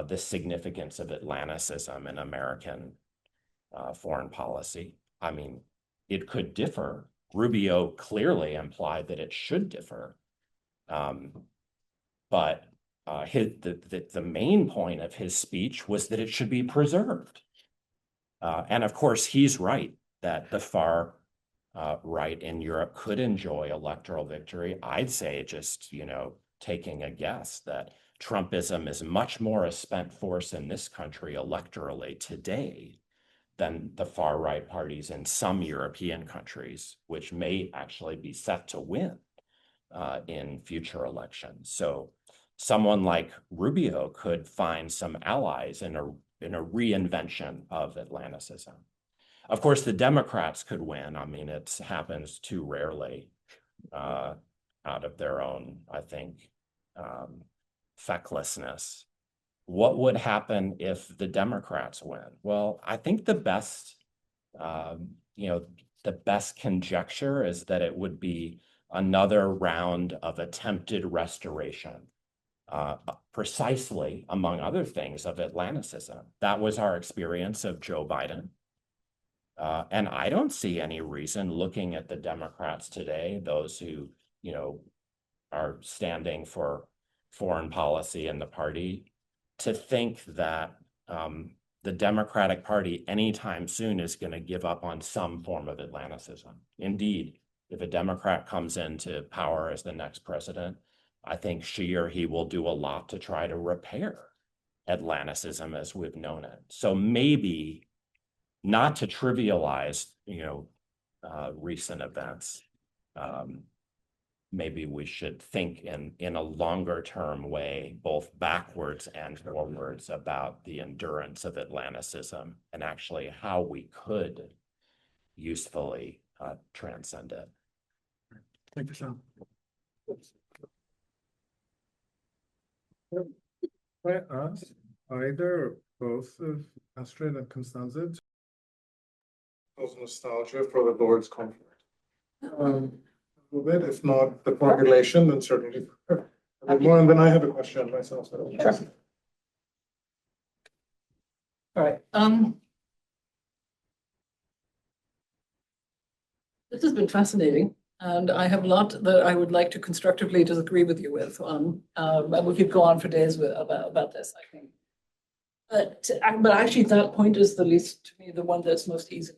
S4: the significance of Atlanticism in American foreign policy. I mean, it could differ. Rubio clearly implied that it should differ. But the main point of his speech was that it should be preserved. And of course, he's right that the far right in Europe could enjoy electoral victory. I'd say, just, taking a guess, that Trumpism is much more a spent force in this country electorally today than the far right parties in some European countries, which may actually be set to win in future elections. So someone like Rubio could find some allies in a reinvention of Atlanticism. Of course, the Democrats could win. I mean, it happens too rarely out of their own, I think, fecklessness. What would happen if the Democrats win? Well, I think the best conjecture is that it would be another round of attempted restoration, precisely, among other things, of Atlanticism. That was our experience of Joe Biden. And I don't see any reason, looking at the Democrats today, those who, are standing for foreign policy in the party, to think that the Democratic Party anytime soon is going to give up on some form of Atlanticism. Indeed, if a Democrat comes into power as the next president, I think she or he will do a lot to try to repair Atlanticism as we've known it. So maybe, not to trivialize, recent events, maybe we should think in a longer term way, both backwards and forwards, about the endurance of Atlanticism and actually how we could usefully transcend it.
S1: Thank you, Sean. I asked either both of Astrid and Constanze of nostalgia for the Lord's Comfort. A little bit, if not the formulation, then certainly a bit more. And then I have a question myself.
S2: Sure. All right. This has been fascinating, and I have a lot that I would like to constructively disagree with you with. And we could go on for days about this, I think. But actually, that point is the least, to me, the one that's most easy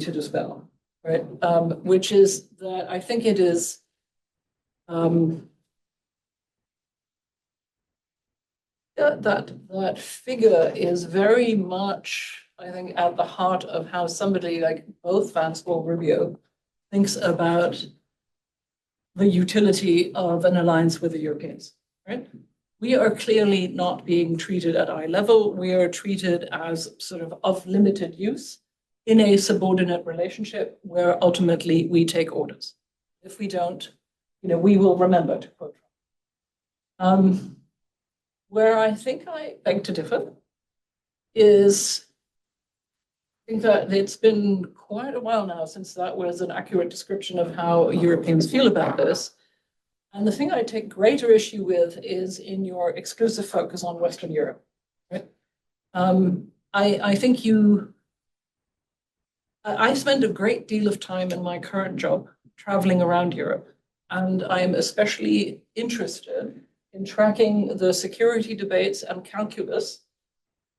S2: to dispel, right? Which is that I think it is that figure is very much, I think, at the heart of how somebody like both Vance or Rubio thinks about the utility of an alliance with the Europeans, right? We are clearly not being treated at eye level. We are treated as sort of limited use in a subordinate relationship where ultimately we take orders. If we don't, we will remember, to quote Trump. Where I think I beg to differ is, I think that it's been quite a while now since that was an accurate description of how Europeans feel about this. And the thing I take greater issue with is in your exclusive focus on Western Europe. Right? I think I spend a great deal of time in my current job traveling around Europe, and I'm especially interested in tracking the security debates and calculus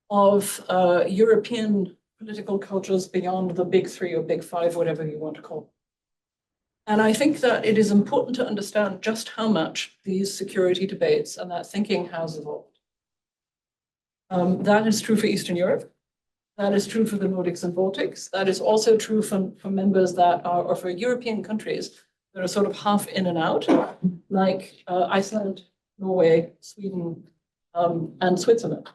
S2: of European political cultures beyond the big three or big five, whatever you want to call them. And I think that it is important to understand just how much these security debates and that thinking has evolved. That is true for Eastern Europe. That is true for the Nordics and Baltics. That is also true for members that are, or for European countries that are sort of half in and out, like Iceland, Norway, Sweden, and Switzerland.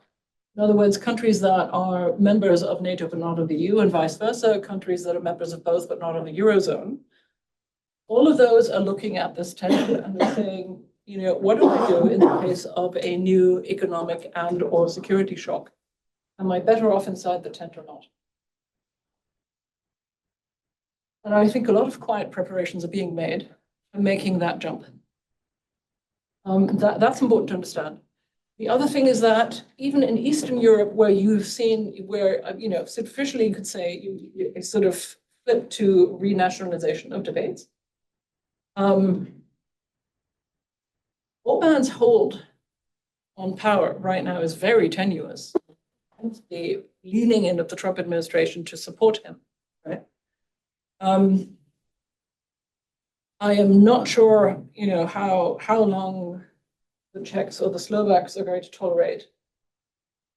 S2: In other words, countries that are members of NATO but not of the EU, and vice versa, countries that are members of both but not of the Eurozone. All of those are looking at this tension and they're saying, you know, what do I do in the case of a new economic and or security shock? Am I better off inside the tent or not? And I think a lot of quiet preparations are being made for making that jump. That's important to understand. The other thing is that even in Eastern Europe, where you've seen, where, you know, superficially you could say you sort of flip to renationalization of debates, Orban's hold on power right now is very tenuous. The leaning in of the Trump administration to support him, right? I am not sure, you know, how long the Czechs or the Slovaks are going to tolerate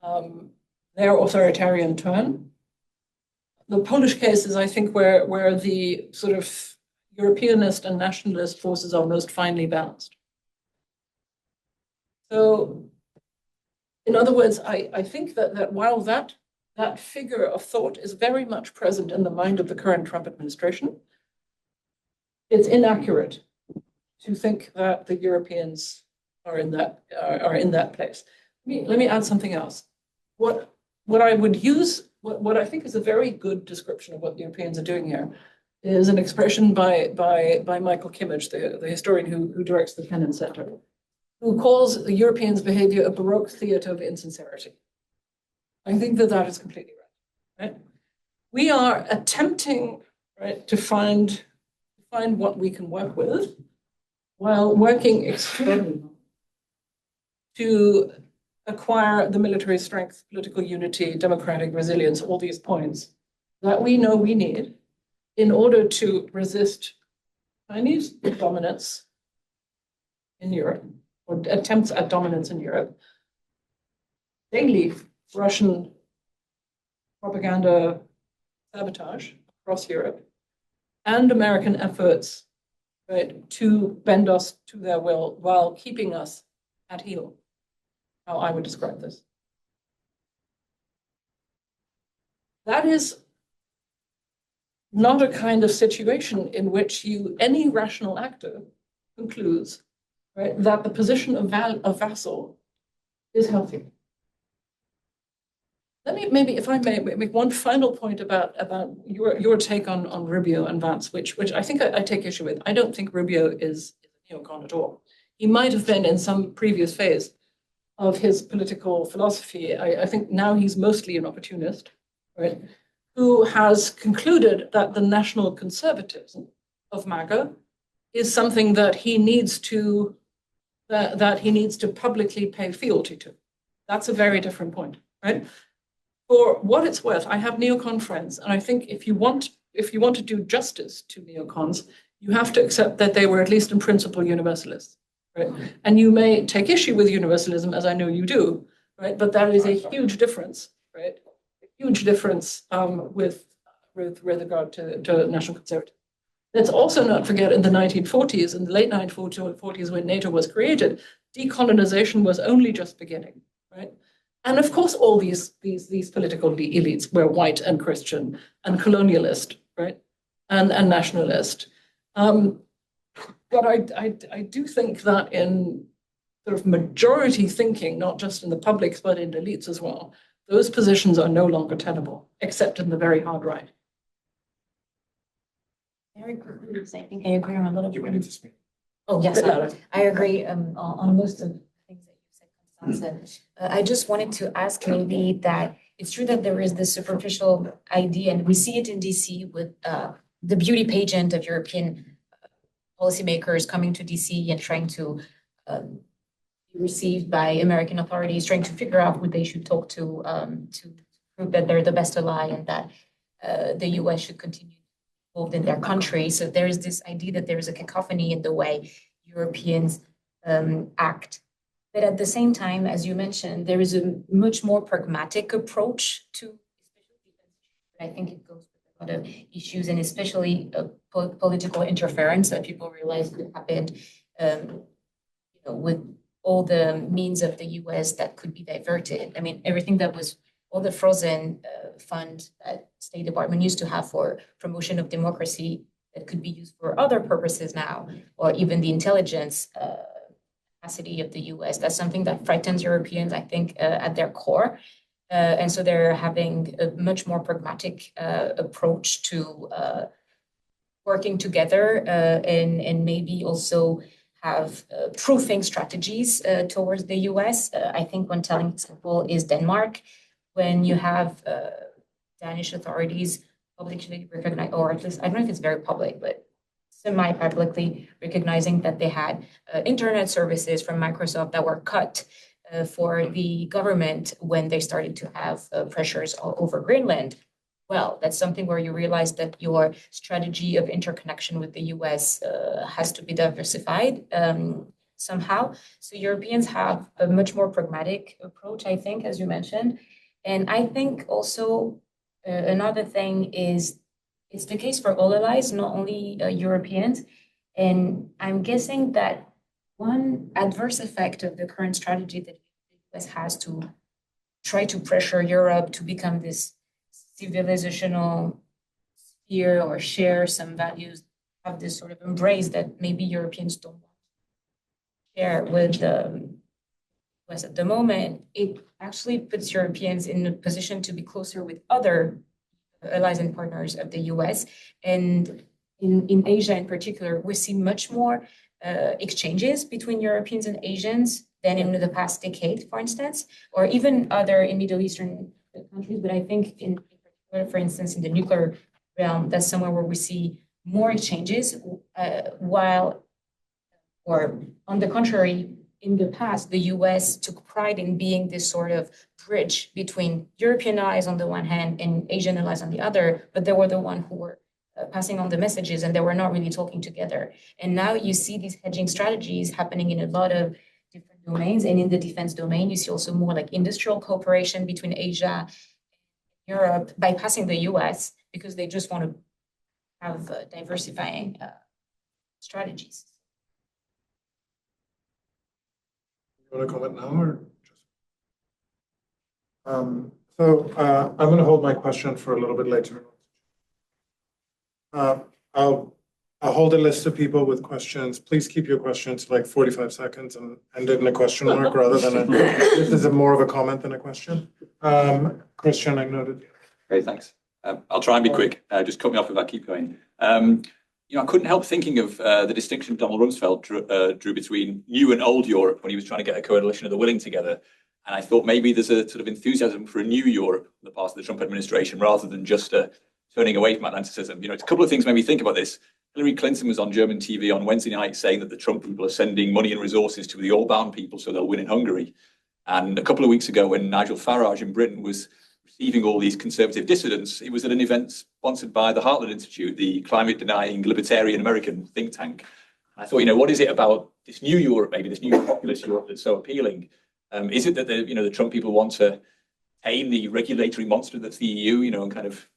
S2: their authoritarian turn. The Polish case is, I think, where the sort of Europeanist and nationalist forces are most finely balanced. So, in other words, I think that while that figure of thought is very much present in the mind of the current Trump administration, it's inaccurate to think that the Europeans are in that place. Let me add something else. What I would use, what I think is a very good description of what the Europeans are doing here, is an expression by Michael Kimmage, the historian who directs the Kennan Center, who calls the Europeans' behavior a Baroque theater of insincerity. I think that is completely right. We are attempting, right, to find what we can work with while working extremely hard to acquire the military strength, political unity, democratic resilience, all these points that we know we need in order to resist Chinese dominance in Europe, or attempts at dominance in Europe, daily Russian propaganda sabotage across Europe, and American efforts, right, to bend us to their will while keeping us at heel, how I would describe this. That is not a kind of situation in which any rational actor concludes, right, that the position of vassal is healthy. Let me maybe, if I may, make one final point about your take on Rubio and Vance, which I think I take issue with. I don't think Rubio is a neocon at all. He might have been in some previous phase of his political philosophy. I think now he's mostly an opportunist, right, who has concluded that the national conservatism of MAGA is something that he needs to publicly pay fealty to. That's a very different point, right? For what it's worth, I have neocon friends, and I think if you want to do justice to neocons, you have to accept that they were at least in principle universalists, right? And you may take issue with universalism, as I know you do, right? But that is a huge difference, right? A huge difference with regard to national conservatism. Let's also not forget in the 1940s, in the late 1940s, when NATO was created, decolonization was only just beginning, right? And of course, all these political elites were white and Christian and colonialist, right, and nationalist. But I do think that in sort of majority thinking, not just in the public, but in elites as well, those positions are no longer tenable, except in the very hard right.
S3: Very quickly, I think I agree on a little bit.
S2: Oh,
S3: yes, I agree on most of the things that you said, Constanze. I just wanted to ask maybe that it's true that there is this superficial idea, and we see it in DC with the beauty pageant of European policymakers coming to DC and trying to be received by American authorities, trying to figure out who they should talk to prove that they're the best ally and that the US should continue involved in their country. So there is this idea that there is a cacophony in the way Europeans act. But at the same time, as you mentioned, there is a much more pragmatic approach to I think it goes with a lot of issues, and especially political interference that people realize could happen with all the means of the US that could be diverted. I mean, everything that was all the frozen fund that State Department used to have for promotion of democracy that could be used for other purposes now, or even the intelligence capacity of the US. That's something that frightens Europeans, I think, at their core. And so they're having a much more pragmatic approach to working together and maybe also have proofing strategies towards the US. I think one telling example is Denmark, when you have Danish authorities publicly recognize, or at least I don't know if it's very public, but semi-publicly recognizing that they had internet services from Microsoft that were cut for the government when they started to have pressures over Greenland. Well, that's something where you realize that your strategy of interconnection with the US has to be diversified somehow. So Europeans have a much more pragmatic approach, I think, as you mentioned. And I think also another thing is it's the case for all allies, not only Europeans. And I'm guessing that one adverse effect of the current strategy that the US has to try to pressure Europe to become this civilizational sphere or share some values, have this sort of embrace that maybe Europeans don't want to share with the US at the moment, it actually puts Europeans in a position to be closer with other allies and partners of the US. And in Asia in particular, we see much more exchanges between Europeans and Asians than in the past decade, for instance, or even other in Middle Eastern countries. But I think in particular, for instance, in the nuclear realm, that's somewhere where we see more exchanges, or on the contrary, in the past, the US took pride in being this sort of bridge between European allies on the one hand and Asian allies on the other, but they were the one who were passing on the messages and they were not really talking together. And now you see these hedging strategies happening in a lot of different domains. And in the defense domain, you see also more like industrial cooperation between Asia and Europe bypassing the US because they just want to have diversifying strategies.
S1: You want to comment now or just? I'm going to hold my question for a little bit later. I'll hold a list of people with questions. Please keep your questions to like 45 seconds and end it in a question mark rather than this is more of a comment than a question. Christian, I noted.
S5: Great, thanks. I'll try and be quick. Just cut me off if I keep going. I couldn't help thinking of the distinction Donald Rumsfeld drew between new and old Europe when he was trying to get a coalition of the willing together. And I thought maybe there's a sort of enthusiasm for a new Europe on the part of the Trump administration rather than just turning away from Atlanticism. A couple of things made me think about this. Hillary Clinton was on German TV on Wednesday night saying that the Trump people are sending money and resources to the all-bound people so they'll win in Hungary. And a couple of weeks ago when Nigel Farage in Britain was receiving all these conservative dissidents, it was at an event sponsored by the Heartland Institute, the climate-denying libertarian American think tank. I thought, what is it about this new Europe, maybe this new populist Europe that's so appealing? Is it that the Trump people want to tame the regulatory monster that's the EU, and kind of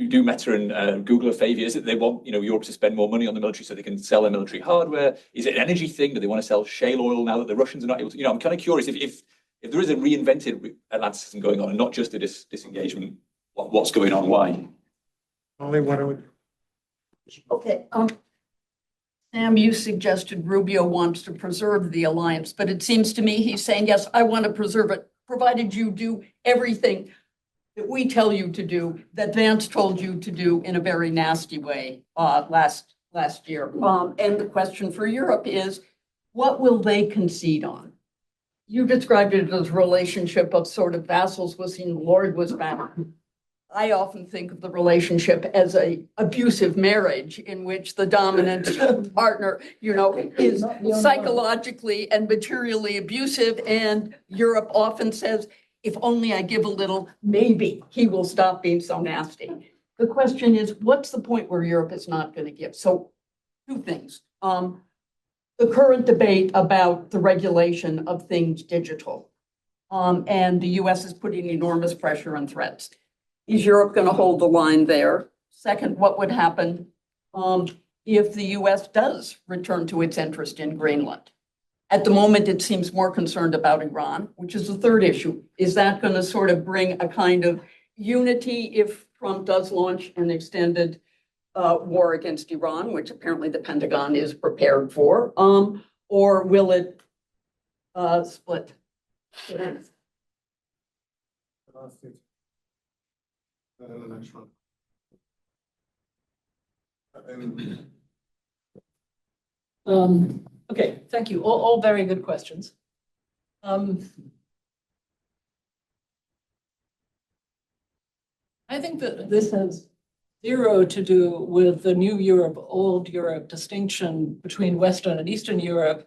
S5: do Meta and Google a favor? Is it they want Europe to spend more money on the military so they can sell their military hardware? Is it an energy thing? Do they want to sell shale oil now that the Russians are not able to? I'm kind of curious if there is a reinvented Atlanticism going on and not just a disengagement, what's going on? Why?
S1: Only one would.
S6: Okay. Sam, you suggested Rubio wants to preserve the alliance, but it seems to me he's saying, yes, I want to preserve it, provided you do everything that we tell you to do, that Vance told you to do in a very nasty way last year. And the question for Europe is, what will they concede on? You described it as a relationship of sort of vassals was seen, Lord was bound. I often think of the relationship as an abusive marriage in which the dominant partner, is psychologically and materially abusive. And Europe often says, if only I give a little, maybe he will stop being so nasty. The question is, what's the point where Europe is not going to give? So two things. The current debate about the regulation of things digital. And the US is putting enormous pressure and threats. Is Europe going to hold the line there? Second, what would happen if the US does return to its interest in Greenland? At the moment, it seems more concerned about Iran, which is the third issue. Is that going to sort of bring a kind of unity if Trump does launch an extended war against Iran, which apparently the Pentagon is prepared for, or will it split?
S2: Okay, thank you. All very good questions. I think that this has zero to do with the new Europe, old Europe distinction between Western and Eastern Europe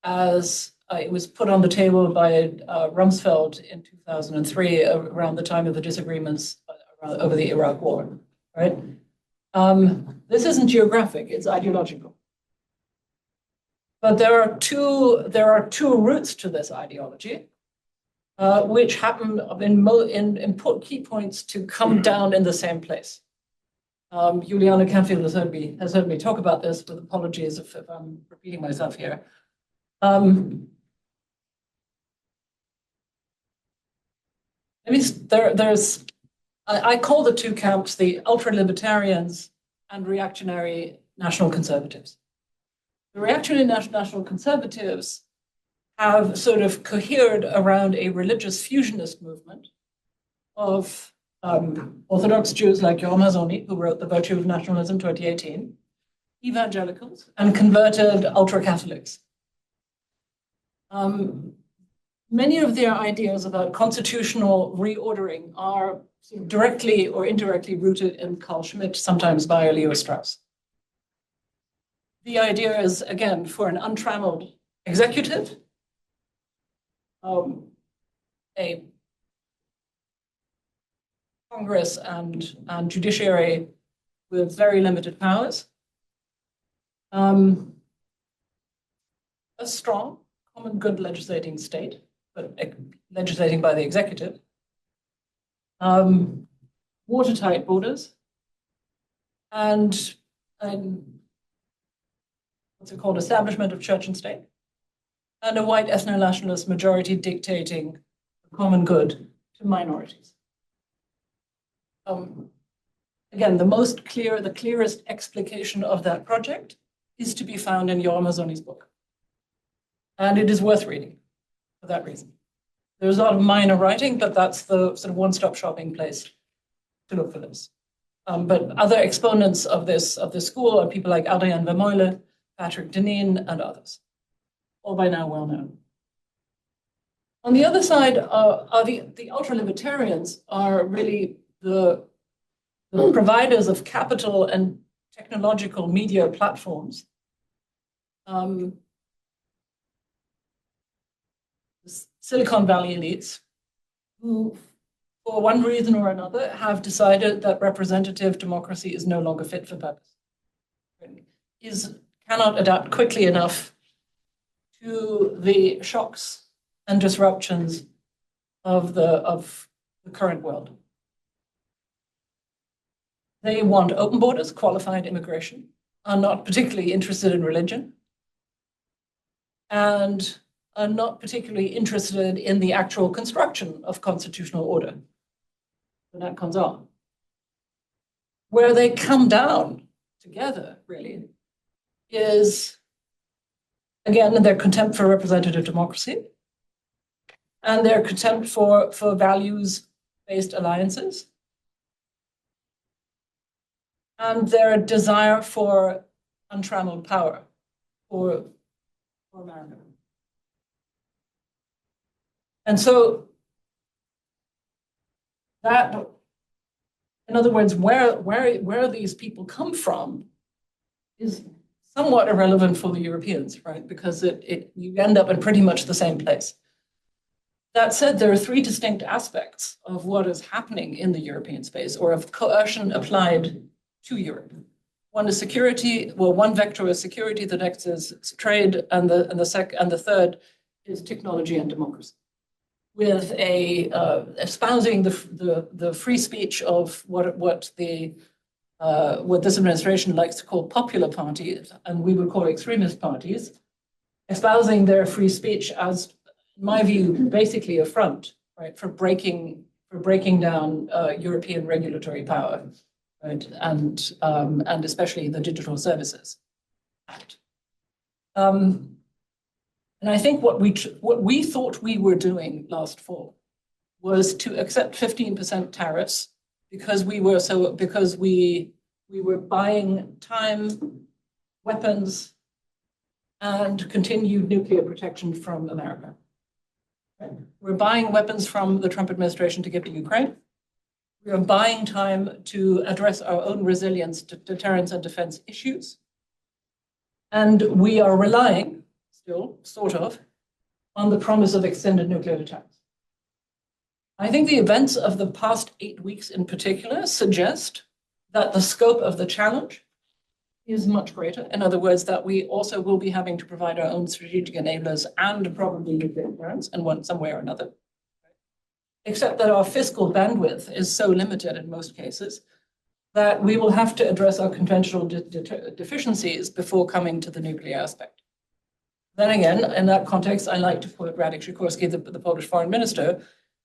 S2: as it was put on the table by Rumsfeld in 2003 around the time of the disagreements over the Iraq War, right? This isn't geographic, it's ideological. But there are two roots to this ideology, which happen in important key points to come down in the same place. Juliana Canfield has heard me talk about this, with apologies if I'm repeating myself here. I call the two camps the ultra-libertarians and reactionary national conservatives. The reactionary national conservatives have sort of cohered around a religious fusionist movement of Orthodox Jews like Yoram Hazony, who wrote The Virtue of Nationalism 2018, evangelicals, and converted ultra-Catholics. Many of their ideas about constitutional reordering are directly or indirectly rooted in Carl Schmitt, sometimes by Leo Strauss. The idea is, again, for an untrammeled executive, a Congress and judiciary with very limited powers, a strong common good legislating state, but legislating by the executive, watertight borders, and what's it called, establishment of church and state, and a white ethno-nationalist majority dictating the common good to minorities. Again, the clearest explication of that project is to be found in Yoram Hazony's book. And it is worth reading for that reason. There's a lot of minor writing, but that's the sort of one-stop shopping place to look for this. But other exponents of this school are people like Adrian Vermeulen, Patrick Deneen, and others, all by now well known. On the other side are the ultra-libertarians are really the providers of capital and technological media platforms. Silicon Valley elites who, for one reason or another, have decided that representative democracy is no longer fit for purpose, cannot adapt quickly enough to the shocks and disruptions of the current world. They want open borders, qualified immigration, are not particularly interested in religion, and are not particularly interested in the actual construction of constitutional order. And that comes on. Where they come down together, really, is, again, their contempt for representative democracy and their contempt for values-based alliances and their desire for untrammeled power for America. And so that, in other words, where these people come from is somewhat irrelevant for the Europeans, right? Because you end up in pretty much the same place. That said, there are three distinct aspects of what is happening in the European space, or of coercion applied to Europe. One is security, well, one vector is security, the next is trade, and the third is technology and democracy. With a espousing the free speech of what this administration likes to call popular parties, and we would call extremist parties, espousing their free speech as, in my view, basically a front, right, for breaking down European regulatory power, right, and especially the Digital Services Act. And I think what we thought we were doing last fall was to accept 15% tariffs because we were buying time, weapons, and continued nuclear protection from America. We're buying weapons from the Trump administration to give to Ukraine. We are buying time to address our own resilience, deterrence, and defense issues. And we are relying, still, sort of, on the promise of extended nuclear deterrence. I think the events of the past 8 weeks in particular suggest that the scope of the challenge is much greater. In other words, that we also will be having to provide our own strategic enablers and probably nuclear deterrence in some way or another. Except that our fiscal bandwidth is so limited in most cases that we will have to address our conventional deficiencies before coming to the nuclear aspect. Then again, in that context, I like to quote Radek Sikorski, the Polish foreign minister,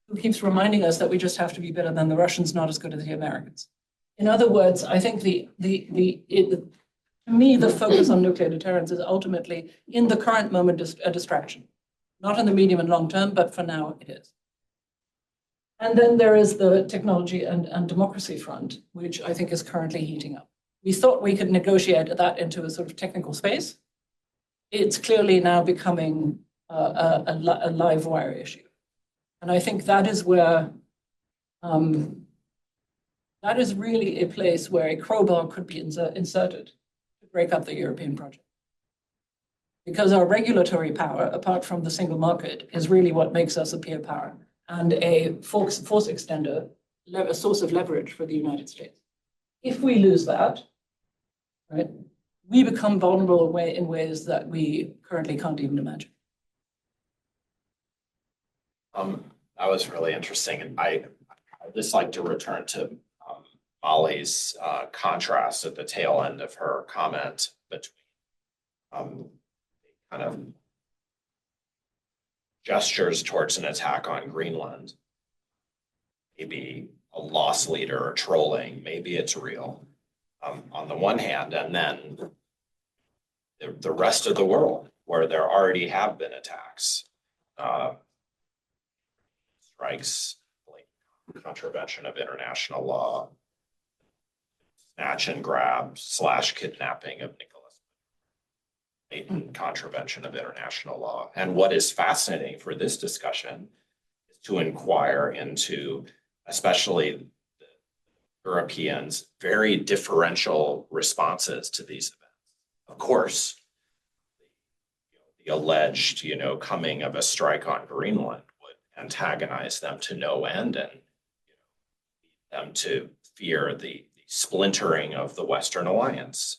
S2: who keeps reminding us that we just have to be better than the Russians, not as good as the Americans. In other words, I think to me, the focus on nuclear deterrence is ultimately, in the current moment, a distraction. Not in the medium and long term, but for now it is. And then there is the technology and democracy front, which I think is currently heating up. We thought we could negotiate that into a sort of technical space. It's clearly now becoming a live wire issue. And I think that is where, that is really a place where a crowbar could be inserted to break up the European project. Because our regulatory power, apart from the single market, is really what makes us a peer power and a force extender, a source of leverage for the United States. If we lose that, right, we become vulnerable in ways that we currently can't even imagine.
S4: That was really interesting. And I'd just like to return to Molly's contrast at the tail end of her comment between kind of gestures towards an attack on Greenland, maybe a loss leader or trolling, maybe it's real on the one hand, and then the rest of the world where there already have been attacks, strikes, contravention of international law, snatch and grab / kidnapping of Nicholas, blatant contravention of international law. And what is fascinating for this discussion is to inquire into, especially the Europeans' very differential responses to these events. Of course, the alleged, coming of a strike on Greenland would antagonize them to no end and lead them to fear the splintering of the Western alliance.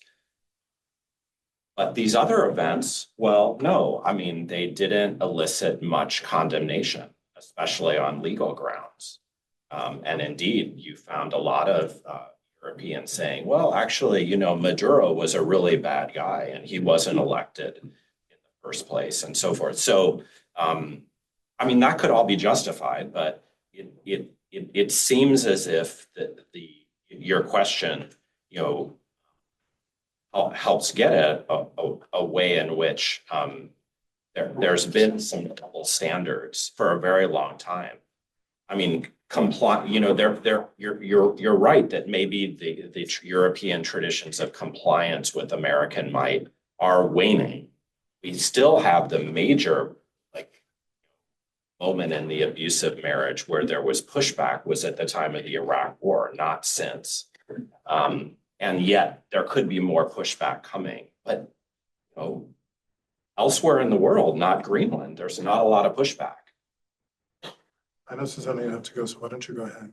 S4: But these other events, well, no, I mean, they didn't elicit much condemnation, especially on legal grounds. And indeed, you found a lot of Europeans saying, well, actually, Maduro was a really bad guy and he wasn't elected in the first place and so forth. So, I mean, that could all be justified, but it seems as if your question, helps get at a way in which there's been some double standards for a very long time. I mean, you're right that maybe the European traditions of compliance with American might are waning. We still have the major moment in the abusive marriage where there was pushback was at the time of the Iraq War, not since. And yet there could be more pushback coming. But elsewhere in the world, not Greenland, there's not a lot of pushback.
S1: I know, Susanna, you have to go, so why don't you go ahead?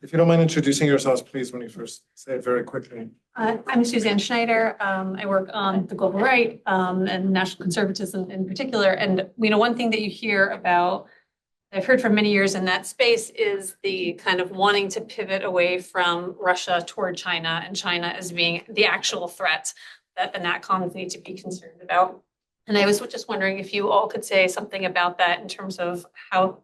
S1: If you don't mind introducing yourselves, please, when you first say it very quickly.
S7: I'm Suzanne Schneider. I work on the global right and national conservatism in particular. And one thing that you hear about, I've heard for many years in that space, is the kind of wanting to pivot away from Russia toward China, and China as being the actual threat that the NatComs need to be concerned about. And I was just wondering if you all could say something about that in terms of how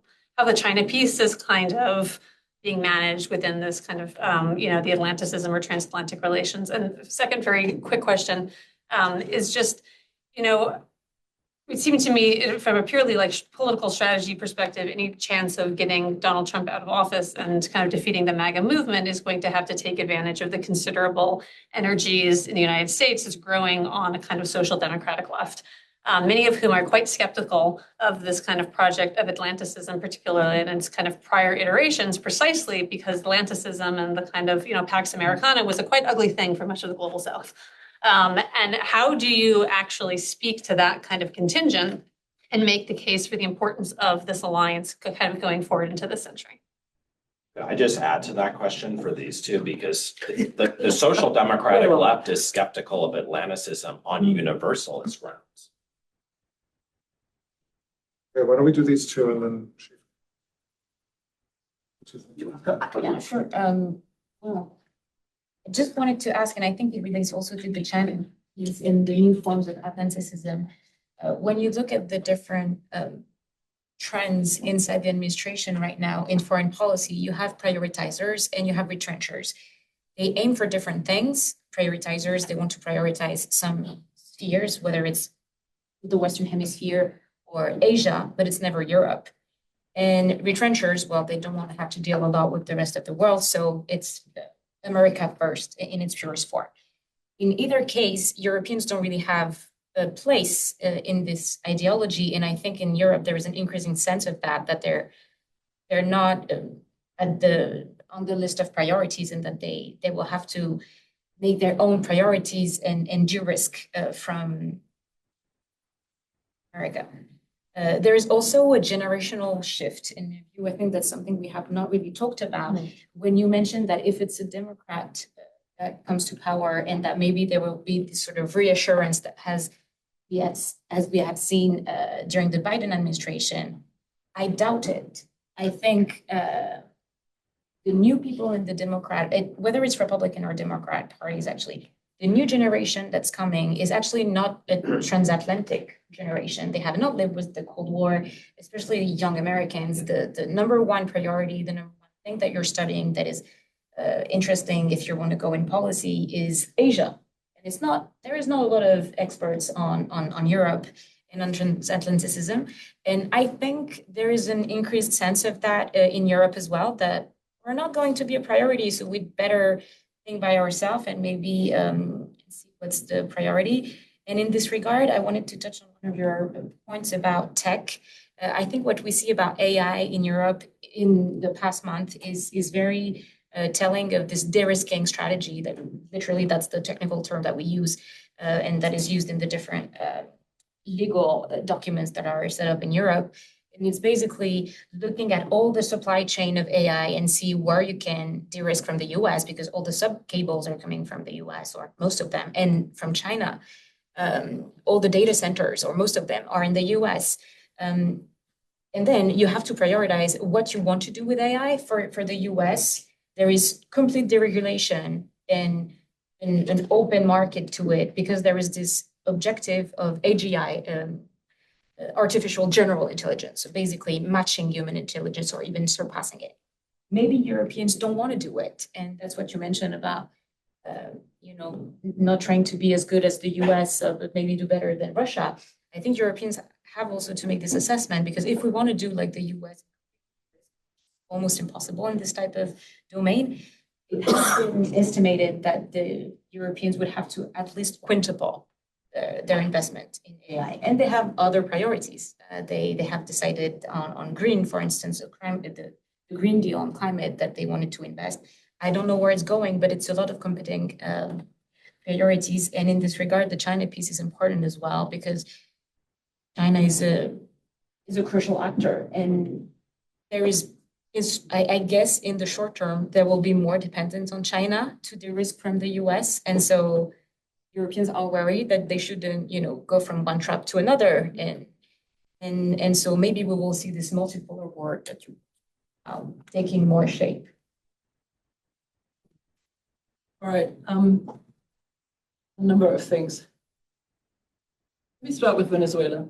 S7: the China piece is kind of being managed within this kind of, the Atlanticism or transatlantic relations. And second, very quick question is just, it seemed to me from a purely political strategy perspective, any chance of getting Donald Trump out of office and kind of defeating the MAGA movement is going to have to take advantage of the considerable energies in the United States that's growing on a kind of social democratic left. Many of whom are quite skeptical of this kind of project of Atlanticism, particularly in its kind of prior iterations, precisely because Atlanticism and the kind of, Pax Americana was a quite ugly thing for much of the global South. And how do you actually speak to that kind of contingent and make the case for the importance of this alliance kind of going forward into this century?
S4: I just add to that question for these two, because the social democratic left is skeptical of Atlanticism on universalist grounds.
S1: Okay, why don't we do these two and then?
S3: Yeah, sure. Well, I just wanted to ask, and I think it relates also to the China piece in the new forms of Atlanticism. When you look at the different trends inside the administration right now in foreign policy, you have prioritizers and you have retrenchers. They aim for different things. Prioritizers, they want to prioritize some spheres, whether it's the Western Hemisphere or Asia, but it's never Europe. And retrenchers, well, they don't want to have to deal a lot with the rest of the world, so it's America first in its purest form. In either case, Europeans don't really have a place in this ideology, and I think in Europe there is an increasing sense of that they're not on the list of priorities, and that they will have to make their own priorities and de-risk from America. There is also a generational shift in view. I think that's something we have not really talked about. When you mentioned that if it's a Democrat that comes to power, and that maybe there will be this sort of reassurance that as we have seen during the Biden administration, I doubt it. I think the new people in the whether it's Republican or Democrat parties, actually, the new generation that's coming is actually not a transatlantic generation. They have not lived with the Cold War, especially young Americans. The number one priority, the number one thing that you're studying that is interesting if you want to go in policy is Asia. And there is not a lot of experts on Europe and on transatlanticism. And I think there is an increased sense of that in Europe as well, that we're not going to be a priority, so we'd better think by ourselves and maybe see what's the priority. And in this regard, I wanted to touch on one of your points about tech. I think what we see about AI in Europe in the past month is very telling of this de-risking strategy, that literally that's the technical term that we use and that is used in the different legal documents that are set up in Europe. And it's basically looking at all the supply chain of AI and see where you can de-risk from the US, because all the sub cables are coming from the US, or most of them, and from China. All the data centers, or most of them, are in the US. And then you have to prioritize what you want to do with AI. For the US, there is complete deregulation and an open market to it, because there is this objective of AGI, artificial general intelligence, so basically matching human intelligence or even surpassing it. Maybe Europeans don't want to do it, and that's what you mentioned about not trying to be as good as the US, but maybe do better than Russia. I think Europeans have also to make this assessment, because if we want to do like the US, almost impossible in this type of domain, it has been estimated that the Europeans would have to at least quintuple their investment in AI, and they have other priorities. They have decided on green, for instance, the Green Deal on climate, that they wanted to invest. I don't know where it's going, but it's a lot of competing priorities. And in this regard, the China piece is important as well, because China is
S8: is a crucial actor. And there I guess in the short term, there will be more dependence on China to de-risk from the US. And so Europeans are worried that they shouldn't, go from one trap to another. And so maybe we will see this multipolar world taking more shape.
S2: All right, a number of things. Let me start with Venezuela.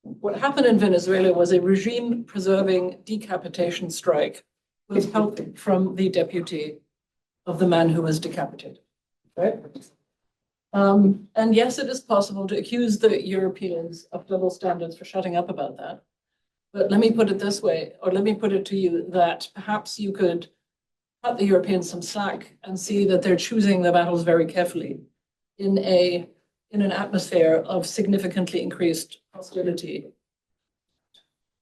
S2: What happened in Venezuela was a regime-preserving decapitation strike with help from the deputy of the man who was decapitated, right? And yes, it is possible to accuse the Europeans of double standards for shutting up about that. But let me put it this way, or let me put it to you that perhaps you could cut the Europeans some slack and see that they're choosing the battles very carefully in an atmosphere of significantly increased hostility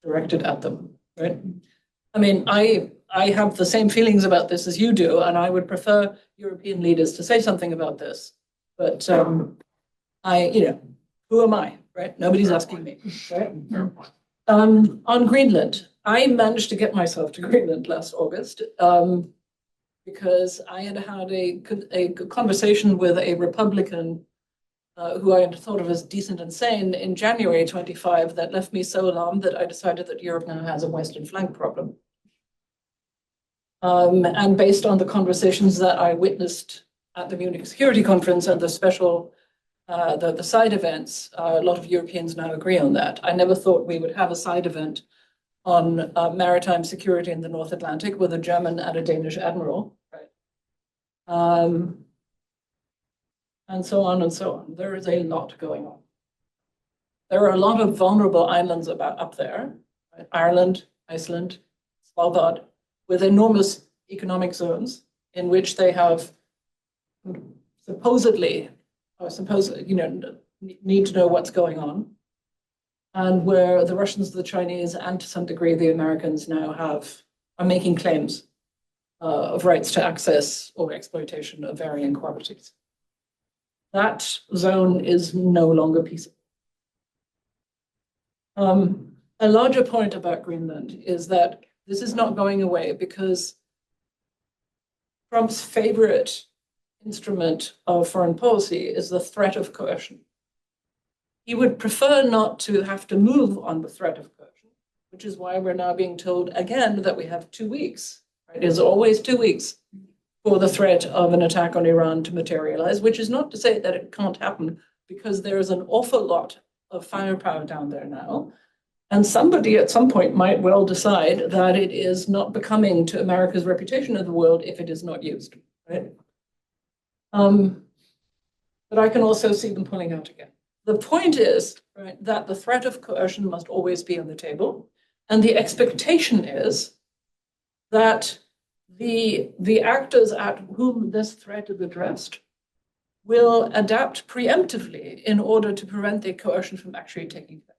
S2: directed at them, right? I mean, I have the same feelings about this as you do, and I would prefer European leaders to say something about this. But who am I, right? Nobody's asking me, right? On Greenland, I managed to get myself to Greenland last August because I had a conversation with a Republican who I had thought of as decent and sane in January 25 that left me so alarmed that I decided that Europe now has a Western flank problem. And based on the conversations that I witnessed at the Munich Security Conference and the special, the side events, a lot of Europeans now agree on that. I never thought we would have a side event on maritime security in the North Atlantic with a German and a Danish admiral, right? And so on and so on. There is a lot going on. There are a lot of vulnerable islands up there, right? Ireland, Iceland, Svalbard, with enormous economic zones in which they have supposedly, or need to know what's going on, and where the Russians, the Chinese, and to some degree the Americans now are making claims of rights to access or exploitation of varying quantities. That zone is no longer peaceable. A larger point about Greenland is that this is not going away because Trump's favorite instrument of foreign policy is the threat of coercion. He would prefer not to have to move on the threat of coercion, which is why we're now being told again that we have 2 weeks. Right? It is always 2 weeks for the threat of an attack on Iran to materialize, which is not to say that it can't happen, because there is an awful lot of firepower down there now. And somebody at some point might well decide that it is not becoming to America's reputation in the world if it is not used, right? But I can also see them pulling out again. The point is, right, that the threat of coercion must always be on the table. And the expectation is that the actors at whom this threat is addressed will adapt preemptively in order to prevent the coercion from actually taking place.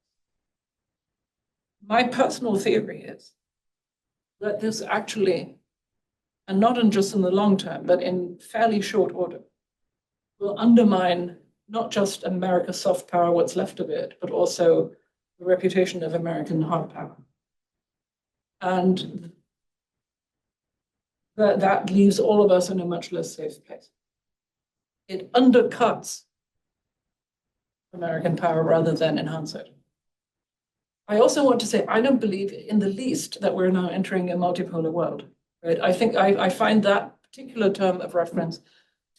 S2: My personal theory is that this actually, and not just in the long term, but in fairly short order, will undermine not just America's soft power, what's left of it, but also the reputation of American hard power. And that leaves all of us in a much less safe place. It undercuts American power rather than enhance it. I also want to say, I don't believe in the least that we're now entering a multipolar world, right? I think I find that particular term of reference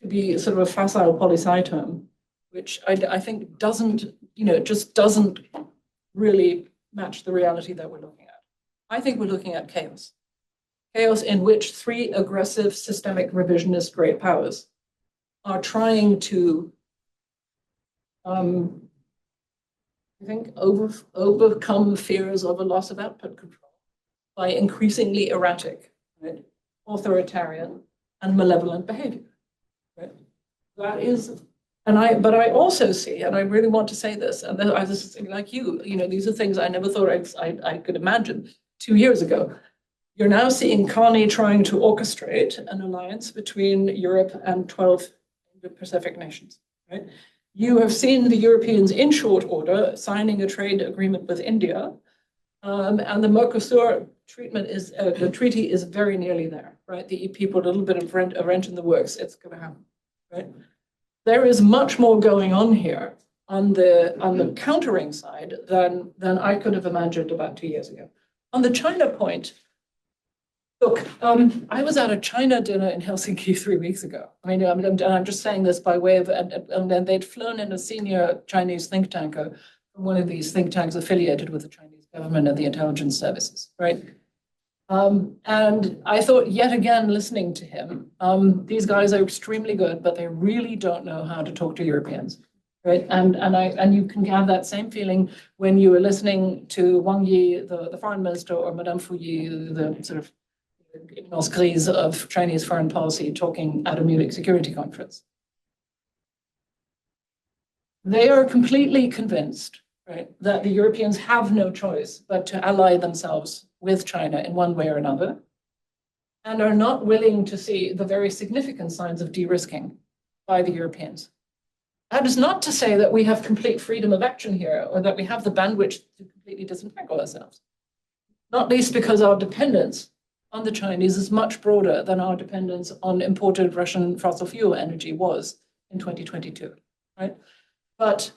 S2: to be sort of a facile poli-sci term, which I think doesn't, just doesn't really match the reality that we're looking at. I think we're looking at chaos. Chaos in which 3 aggressive systemic revisionist great powers are trying to, I think, overcome fears of a loss of output control by increasingly erratic, right, authoritarian, and malevolent behavior. Right? That is, but I also see, and I really want to say this, and I was like you, these are things I never thought I could imagine 2 years ago. You're now seeing Carney trying to orchestrate an alliance between Europe and 12 Pacific nations, right? You have seen the Europeans in short order signing a trade agreement with India, And the Mercosur the treaty is very nearly there, right? The EP put a little bit of a wrench in the works. It's going to happen, right? There is much more going on here on the countering side than I could have imagined about 2 years ago. On the China point, look, I was at a China dinner in Helsinki 3 weeks ago. I mean, I'm just saying this by way of, and then they'd flown in a senior Chinese think tanker from one of these think tanks affiliated with the Chinese government and the intelligence services, right? And I thought, yet again, listening to him, these guys are extremely good, but they really don't know how to talk to Europeans, right? And you can have that same feeling when you were listening to Wang Yi, the foreign minister, or Madame Fu Yi, the sort of grise of Chinese foreign policy, talking at a Munich Security Conference. They are completely convinced, right, that the Europeans have no choice but to ally themselves with China in one way or another, and are not willing to see the very significant signs of de-risking by the Europeans. That is not to say that we have complete freedom of action here, or that we have the bandwidth to completely disentangle ourselves, not least because our dependence on the Chinese is much broader than our dependence on imported Russian fossil fuel energy was in 2022, right? But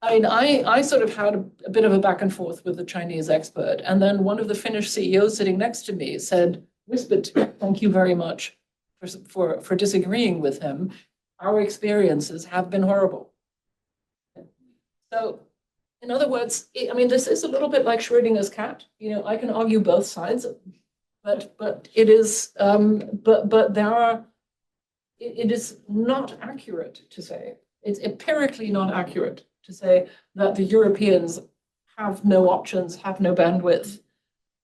S2: I mean, I sort of had a bit of a back and forth with the Chinese expert. And then one of the Finnish CEOs sitting next to me whispered to me, thank you very much for disagreeing with him. Our experiences have been horrible. So in other words, I mean, this is a little bit like Schrödinger's cat. You know, I can argue both sides, but it is, it is not accurate to say, it's empirically not accurate to say that the Europeans have no options, have no bandwidth,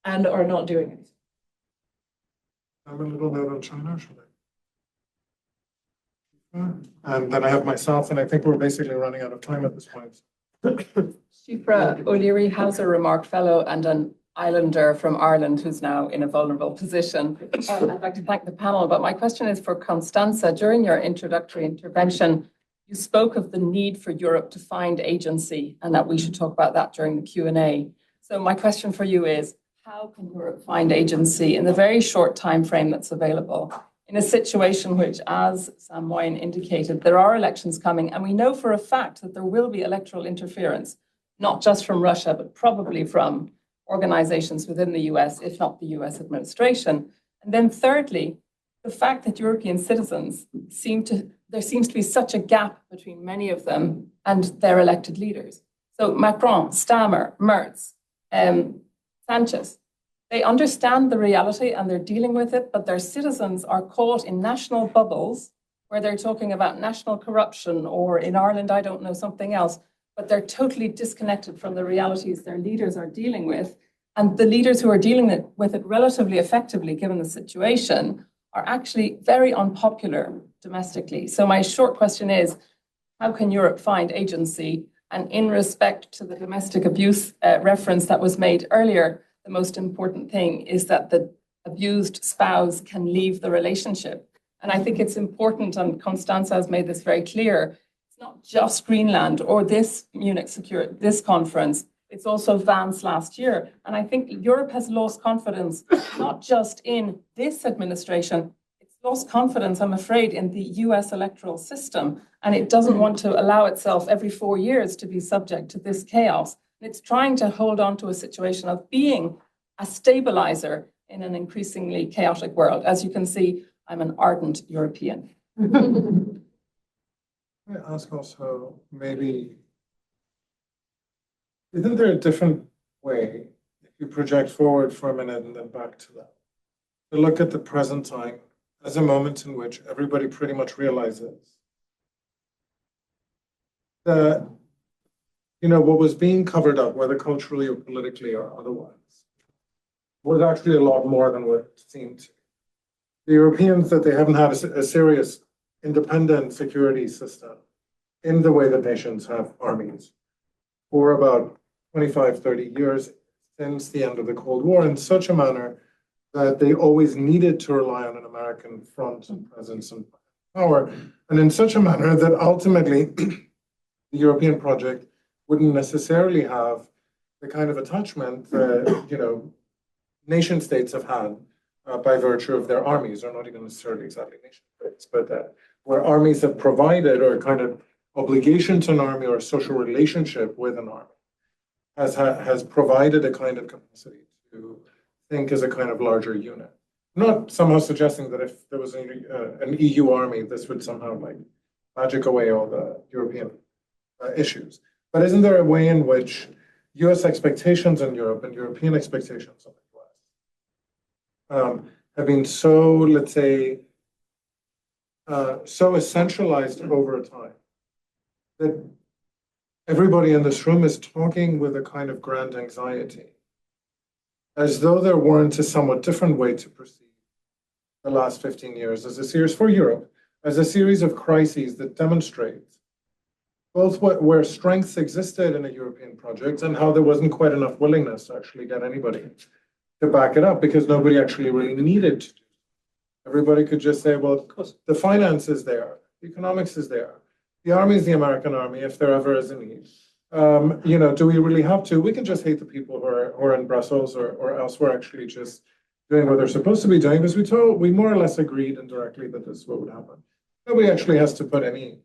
S2: and are not doing anything.
S1: I'm a little bit on China, should I? And then I have myself, and I think we're basically running out of time at this point.
S2: Shifra O'Leary has a remarked fellow and an islander from Ireland who's now in a vulnerable position. I'd like to thank the panel, but my question is for Constanze. During your introductory intervention, you spoke of the need for Europe to find agency and that we should talk about that during the Q&A. So my question for you is, how can Europe find agency in the very short time frame that's available in a situation which, as Sam Moyn indicated, there are elections coming, and we know for a fact that there will be electoral interference, not just from Russia, but probably from organizations within the US, if not the US administration. And then thirdly, the fact that European citizens there seems to be such a gap between many of them and their elected leaders. So Macron, Stammer, Merz, Sanchez, they understand the reality and they're dealing with it, but their citizens are caught in national bubbles where they're talking about national corruption, or in Ireland, I don't know, something else, but they're totally disconnected from the realities their leaders are dealing with. And the leaders who are dealing with it relatively effectively, given the situation, are actually very unpopular domestically. So my short question is, how can Europe find agency? And in respect to the domestic abuse reference that was made earlier, the most important thing is that the abused spouse can leave the relationship. And I think it's important, and Constanze has made this very clear, it's not just Greenland or this this conference, it's also Vance last year. And I think Europe has lost confidence, not just in this administration, it's lost confidence, I'm afraid, in the US electoral system. And it doesn't want to allow itself every 4 years to be subject to this chaos. It's trying to hold on to a situation of being a stabilizer in an increasingly chaotic world. As you can see, I'm an ardent European.
S1: I ask also, maybe, isn't there a different way, if you project forward for a minute and then back to that, to look at the present time as a moment in which everybody pretty much realizes that, you know, what was being covered up, whether culturally or politically or otherwise, was actually a lot more than what it seemed to. The Europeans, that they haven't had a serious independent security system in the way that nations have armies for about 25, 30 years since the end of the Cold War, in such a manner that they always needed to rely on an American front and presence and power, and in such a manner that ultimately the European project wouldn't necessarily have the kind of attachment that, you know, nation states have had by virtue of their armies, or not even necessarily exactly nation states, but where armies have provided or kind of obligation to an army or a social relationship with an army has provided a kind of capacity to think as a kind of larger unit. I'm not somehow suggesting that if there was an EU army, this would somehow like magic away all the European issues. But isn't there a way in which US expectations in Europe and European expectations of the US have been so, let's say, so essentialized over time that everybody in this room is talking with a kind of grand anxiety, as though there weren't a somewhat different way to proceed the last 15 years as a series for Europe, as a series of crises that demonstrate both where strengths existed in a European project and how there wasn't quite enough willingness to actually get anybody to back it up because nobody actually really needed to. Everybody could just say, well, of course, the finance is there, the economics is there, the army is the American army if there ever is a need. You know, do we really have to? We can just hate the people who are in Brussels or elsewhere actually just doing what they're supposed to be doing because we more or less agreed indirectly that this is what would happen. Nobody actually has to put any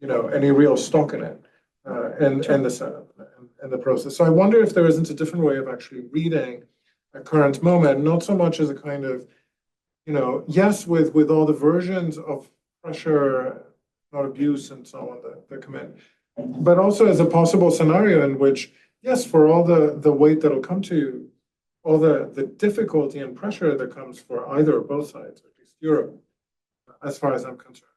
S1: real stock in it in the setup and the process. So I wonder if there isn't a different way of actually reading a current moment, not so much as a kind of, you know, yes, with all the versions of pressure, not abuse and so on that come in, but also as a possible scenario in which, yes, for all the weight that'll come to you, all the difficulty and pressure that comes for either or both sides, or at least Europe, as far as I'm concerned.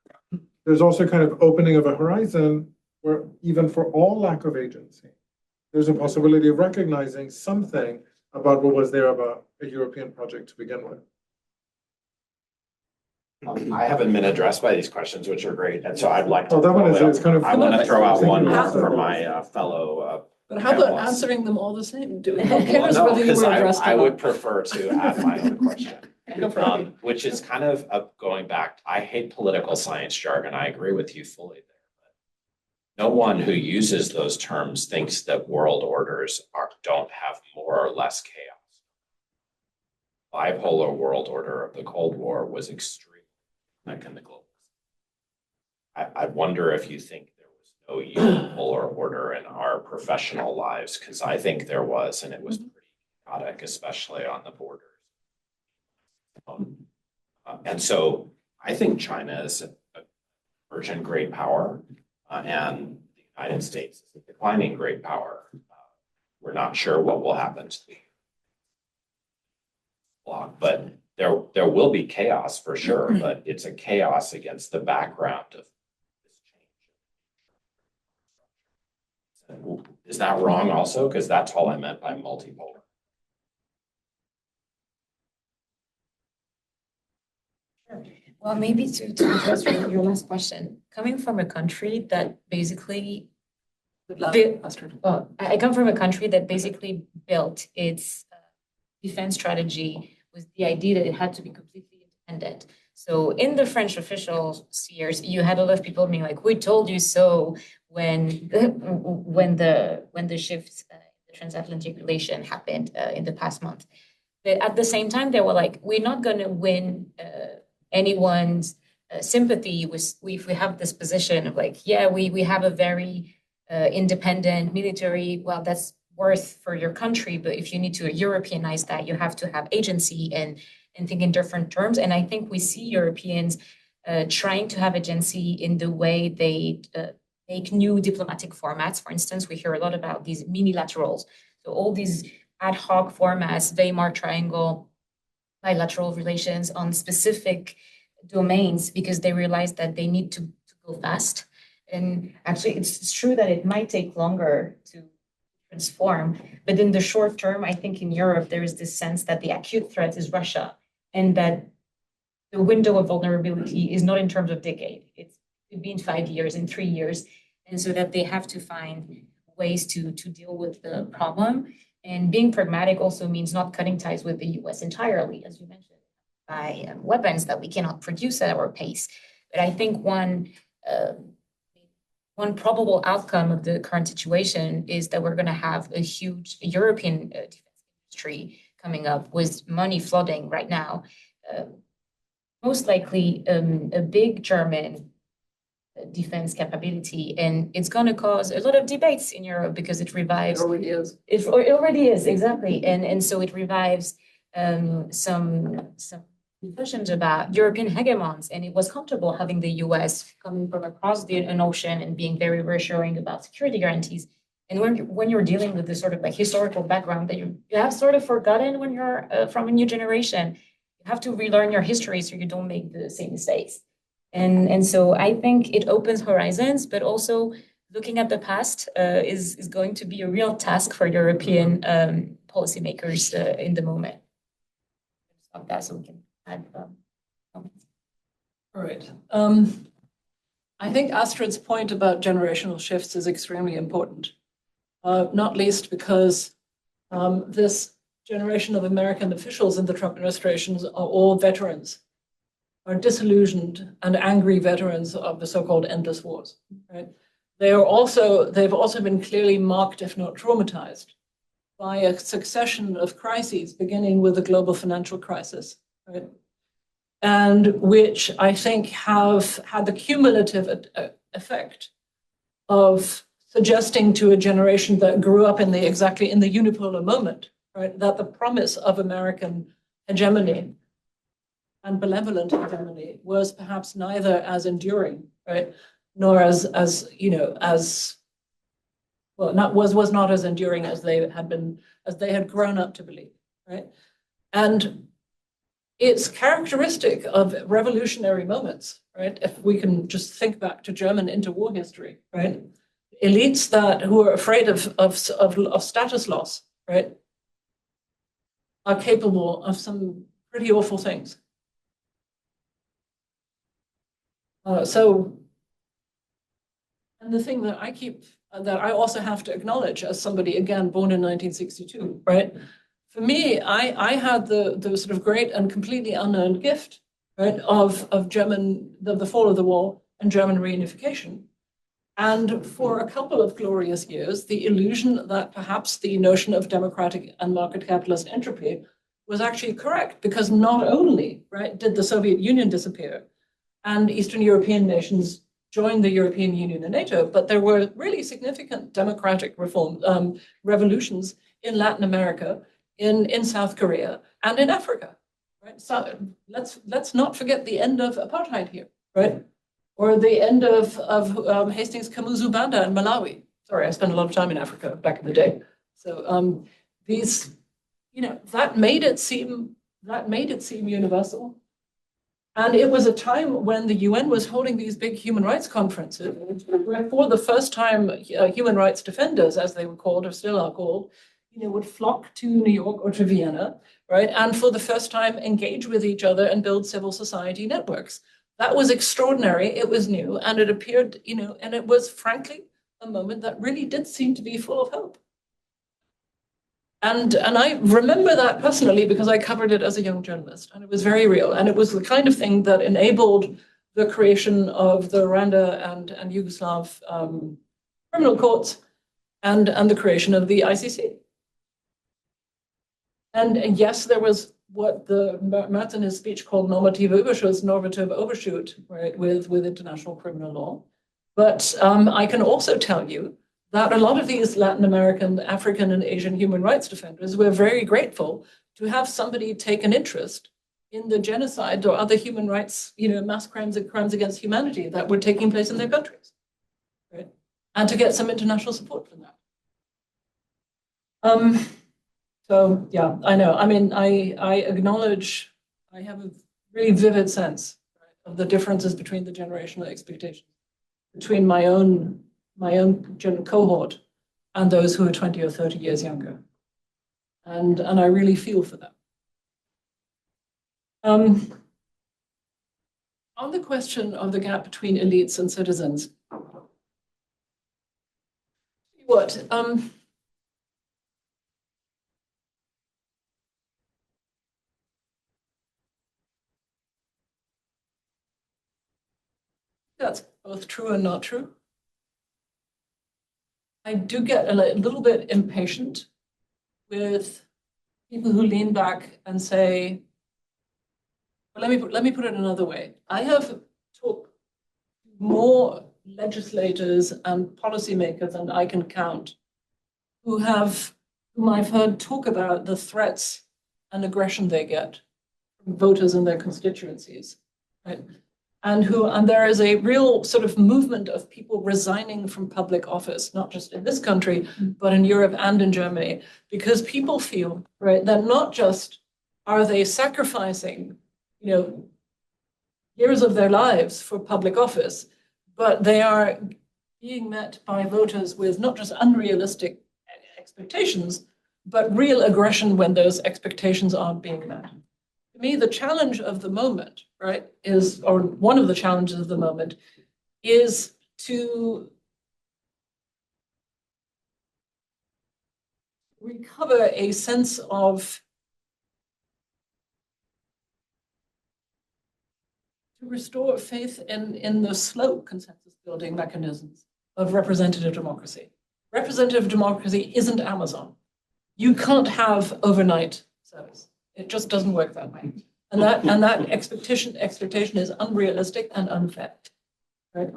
S1: There's also kind of opening of a horizon where even for all lack of agency, there's a possibility of recognizing something about what was there about a European project to begin with.
S4: I haven't been addressed by these questions, which are great, and so I'd like to.
S1: Oh, that one is kind of.
S4: I want to throw out one more for my fellow.
S2: But how about
S4: panelists.
S2: answering them all the same? Who
S4: Well,
S2: cares
S4: no,
S2: whether you
S4: because
S2: were addressed
S4: I
S2: or
S4: would
S2: not?
S4: prefer to add my own question.
S2: Go for it.
S4: Which is kind of going back. I hate political science jargon. I agree with you fully there. But no one who uses those terms thinks that world orders don't have more or less chaos. Bipolar world order of the Cold War was extreme in the global. I wonder if you think there was no unipolar order in our professional lives, because I think there was, and it was pretty chaotic, especially on the borders. And so I think China is an emergent great power, and the United States is a declining great power. We're not sure what will happen to the bloc, but there will be chaos for sure, but it's a chaos against the background of this change. Is that wrong also? Because that's all I meant by multipolar.
S8: Well, maybe to address your last question, coming from a country that basically, I come from a country that basically built its defense strategy with the idea that it had to be completely independent. So in the French official spheres, you had a lot of people being like, "We told you so," when the shift, the transatlantic relation happened in the past month. But at the same time, they were like, "We're not going to win anyone's sympathy if we have this position of like, yeah, we have a very independent military. Well, that's worth for your country, but if you need to Europeanize that, you have to have agency and think in different terms." And I think we see Europeans trying to have agency in the way they make new diplomatic formats. For instance, we hear a lot about these minilaterals. So all these ad hoc formats, Weimar Triangle, bilateral relations on specific domains, because they realize that they need to go fast. And actually, it's true that it might take longer to transform, but in the short term, I think in Europe, there is this sense that the acute threat is Russia, and that the window of vulnerability is not in terms of decade. It could be in 5 years, in 3 years, and so that they have to find ways to deal with the problem. And being pragmatic also means not cutting ties with the US entirely, as you mentioned, by weapons that we cannot produce at our pace. But I think one one probable outcome of the current situation is that we're going to have a huge European defense industry coming up with money flooding right now. Most likely a big German defense capability, and it's going to cause a lot of debates in Europe because it revives.
S2: It already is.
S8: It already is, exactly, and so it revives some discussions about European hegemons, and it was comfortable having the US coming from across an ocean and being very reassuring about security guarantees. And when you're dealing with this sort of like historical background that you have sort of forgotten when you're from a new generation, you have to relearn your history so you don't make the same mistakes. And so I think it opens horizons, but also looking at the past is going to be a real task for European policymakers in the moment. Stop that so we can add comments.
S2: All right. I think Astrid's point about generational shifts is extremely important, not least because this generation of American officials in the Trump administrations are all veterans, are disillusioned and angry veterans of the so-called endless wars. Right? They've also been clearly marked, if not traumatized, by a succession of crises, beginning with the global financial crisis, right? And which I think have had the cumulative effect of suggesting to a generation that grew up in the unipolar moment, right, that the promise of American hegemony and benevolent hegemony was perhaps neither as enduring, right, nor was not as enduring as they had grown up to believe, right? And it's characteristic of revolutionary moments, right? If we can just think back to German interwar history, right? Elites who are afraid of status loss, right, are capable of some pretty awful things. And the thing that I also have to acknowledge as somebody, again, born in 1962, right? For me, I had the sort of great and completely unearned gift, right, of the fall of the wall and German reunification. And for a couple of glorious years, the illusion that perhaps the notion of democratic and market capitalist entropy was actually correct, because not only, right, did the Soviet Union disappear and Eastern European nations joined the European Union and NATO, but there were really significant democratic revolutions in Latin America, in South Korea, and in Africa, right? So let's not forget the end of apartheid here, right? Or the end of Hastings Kamuzu Banda in Malawi. Sorry, I spent a lot of time in Africa back in the day. So that made it seem universal. And it was a time when the UN was holding these big human rights conferences, where for the first time, human rights defenders, as they were called or still are called, would flock to New York or to Vienna, right? And for the first time, engage with each other and build civil society networks. That was extraordinary. It was new, and it appeared, and it was frankly a moment that really did seem to be full of hope. And I remember that personally because I covered it as a young journalist, and it was very real. And it was the kind of thing that enabled the creation of the Rwanda and Yugoslav criminal courts and the creation of the ICC. And yes, there was what Merz in his speech called normative overshoot, right, with international criminal law. But I can also tell you that a lot of these Latin American, African, and Asian human rights defenders were very grateful to have somebody take an interest in the genocide or other human rights, mass crimes and crimes against humanity that were taking place in their countries, right? And to get some international support from that. So yeah, I know. I mean, I acknowledge, I have a really vivid sense, right, of the differences between the generational expectations between my own cohort and those who are 20 or 30 years younger. And I really feel for them. On the question of the gap between elites and citizens, that's both true and not true. I do get a little bit impatient with people who lean back and say, well, let me put it another way. I have talked to more legislators and policymakers than I can count whom I've heard talk about the threats and aggression they get from voters in their constituencies, right? And there is a real sort of movement of people resigning from public office, not just in this country, but in Europe and in Germany, because people feel, right, that not just are they sacrificing, years of their lives for public office, but they are being met by voters with not just unrealistic expectations, but real aggression when those expectations aren't being met. To me, the challenge of the moment, right, or one of the challenges of the moment, is to recover a sense of, to restore faith in the slow consensus building mechanisms of representative democracy. Representative democracy isn't Amazon. You can't have overnight service. It just doesn't work that way. And that expectation is unrealistic and unfair. Right?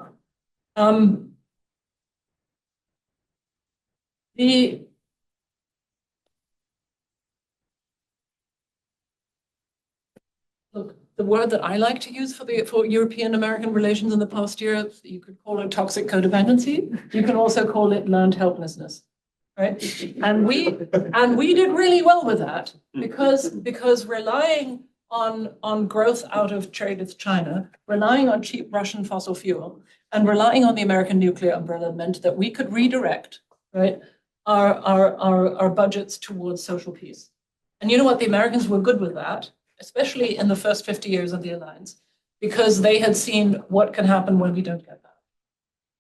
S2: Look, the word that I like to use for European-American relations in the past year, you could call it toxic codependency. You can also call it learned helplessness, right? And we did really well with that because relying on growth out of trade with China, relying on cheap Russian fossil fuel, and relying on the American nuclear umbrella meant that we could redirect, right, our budgets towards social peace. And you know what? The Americans were good with that, especially in the first 50 years of the alliance, because they had seen what can happen when we don't get that.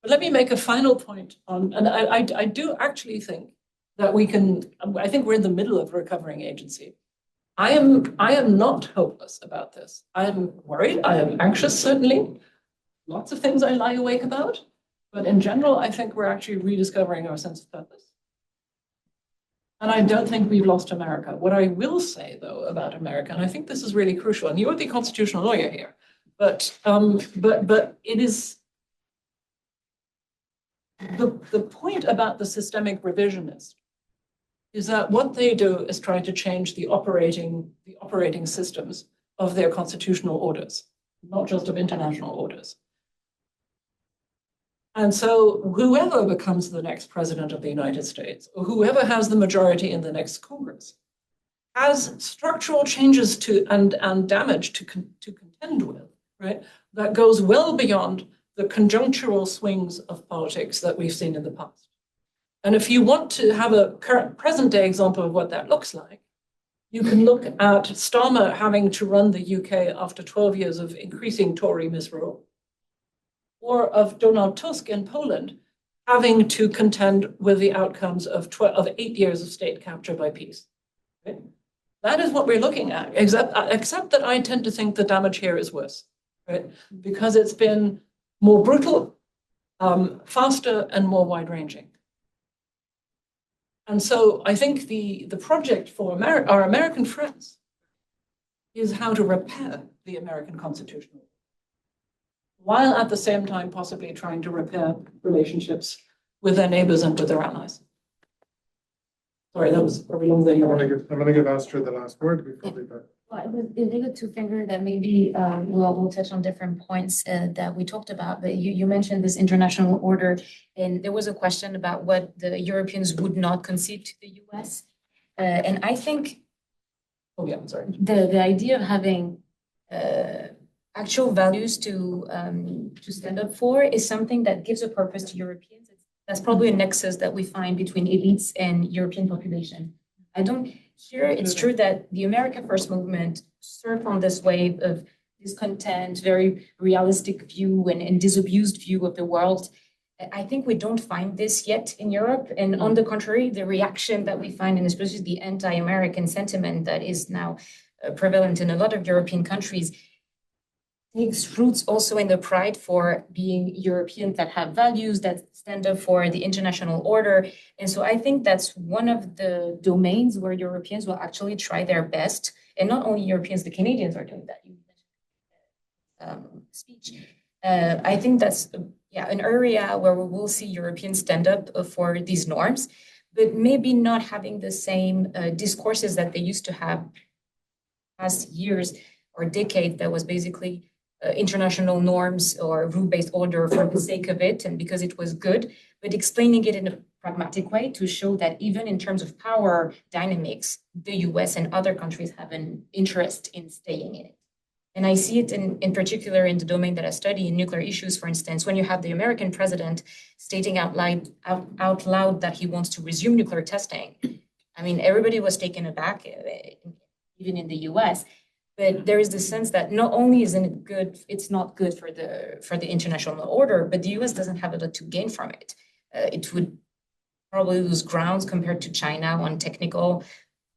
S2: But let me make a final point on, and I do actually think that I think we're in the middle of a recovering agency. I am not hopeless about this. I am worried, I am anxious, certainly. Lots of things I lie awake about, but in general, I think we're actually rediscovering our sense of purpose. And I don't think we've lost America. What I will say, though, about America, and I think this is really crucial, and you're the constitutional lawyer here, but it is the point about the systemic revisionist is that what they do is try to change the operating systems of their constitutional orders, not just of international orders. And so whoever becomes the next president of the United States, or whoever has the majority in the next Congress, has structural changes and damage to contend with, right? That goes well beyond the conjunctural swings of politics that we've seen in the past. And if you want to have a current present-day example of what that looks like, you can look at Starmer having to run the UK after 12 years of increasing Tory misrule, or of Donald Tusk in Poland having to contend with the outcomes of 8 years of state capture by peace. Right? That is what we're looking at, except that I tend to think the damage here is worse, right? Because it's been more brutal, faster, and more wide-ranging. And so I think the project for our American friends is how to repair the American Constitution, while at the same time possibly trying to repair relationships with their neighbors and with their allies. Sorry, that was very long there.
S1: I'm going to give Astrid the last word before we go.
S3: Well, it was a two-finger that maybe we'll touch on different points that we talked about. But you mentioned this international order, and there was a question about what the Europeans would not concede to the US. And I think the idea of having actual values to stand up for is something that gives a purpose to Europeans. That's probably a nexus that we find between elites and European population. Here, it's true that the America First movement surfed on this wave of discontent, very realistic view and disabused view of the world. I think we don't find this yet in Europe. And on the contrary, the reaction that we find, and especially the anti-American sentiment that is now prevalent in a lot of European countries,
S8: takes roots also in the pride for being Europeans that have values, that stand up for the international order. And so I think that's one of the domains where Europeans will actually try their best. And not only Europeans, the Canadians are doing that. You speech. I think that's an area where we will see Europeans stand up for these norms, but maybe not having the same discourses that they used to have past years or decades that was basically international norms or rule-based order for the sake of it and because it was good, but explaining it in a pragmatic way to show that even in terms of power dynamics, the US and other countries have an interest in staying in it. And I see it in particular in the domain that I study in nuclear issues, for instance, when you have the American president stating out loud that he wants to resume nuclear testing. I mean, everybody was taken aback, even in the US. But there is the sense that not only isn't it good, it's not good for the international order, but the US doesn't have a lot to gain from it. It would probably lose grounds compared to China on technical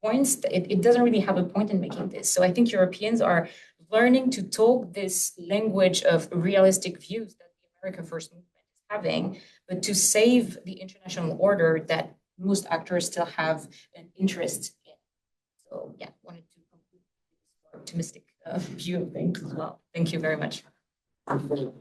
S8: points. It doesn't really have a point in making this. So I think Europeans are learning to talk this language of realistic views that the America First movement is having, but to save the international order that most actors still have an interest in. So yeah, wanted to conclude this optimistic view of things as well. Thank you very much. Thank you.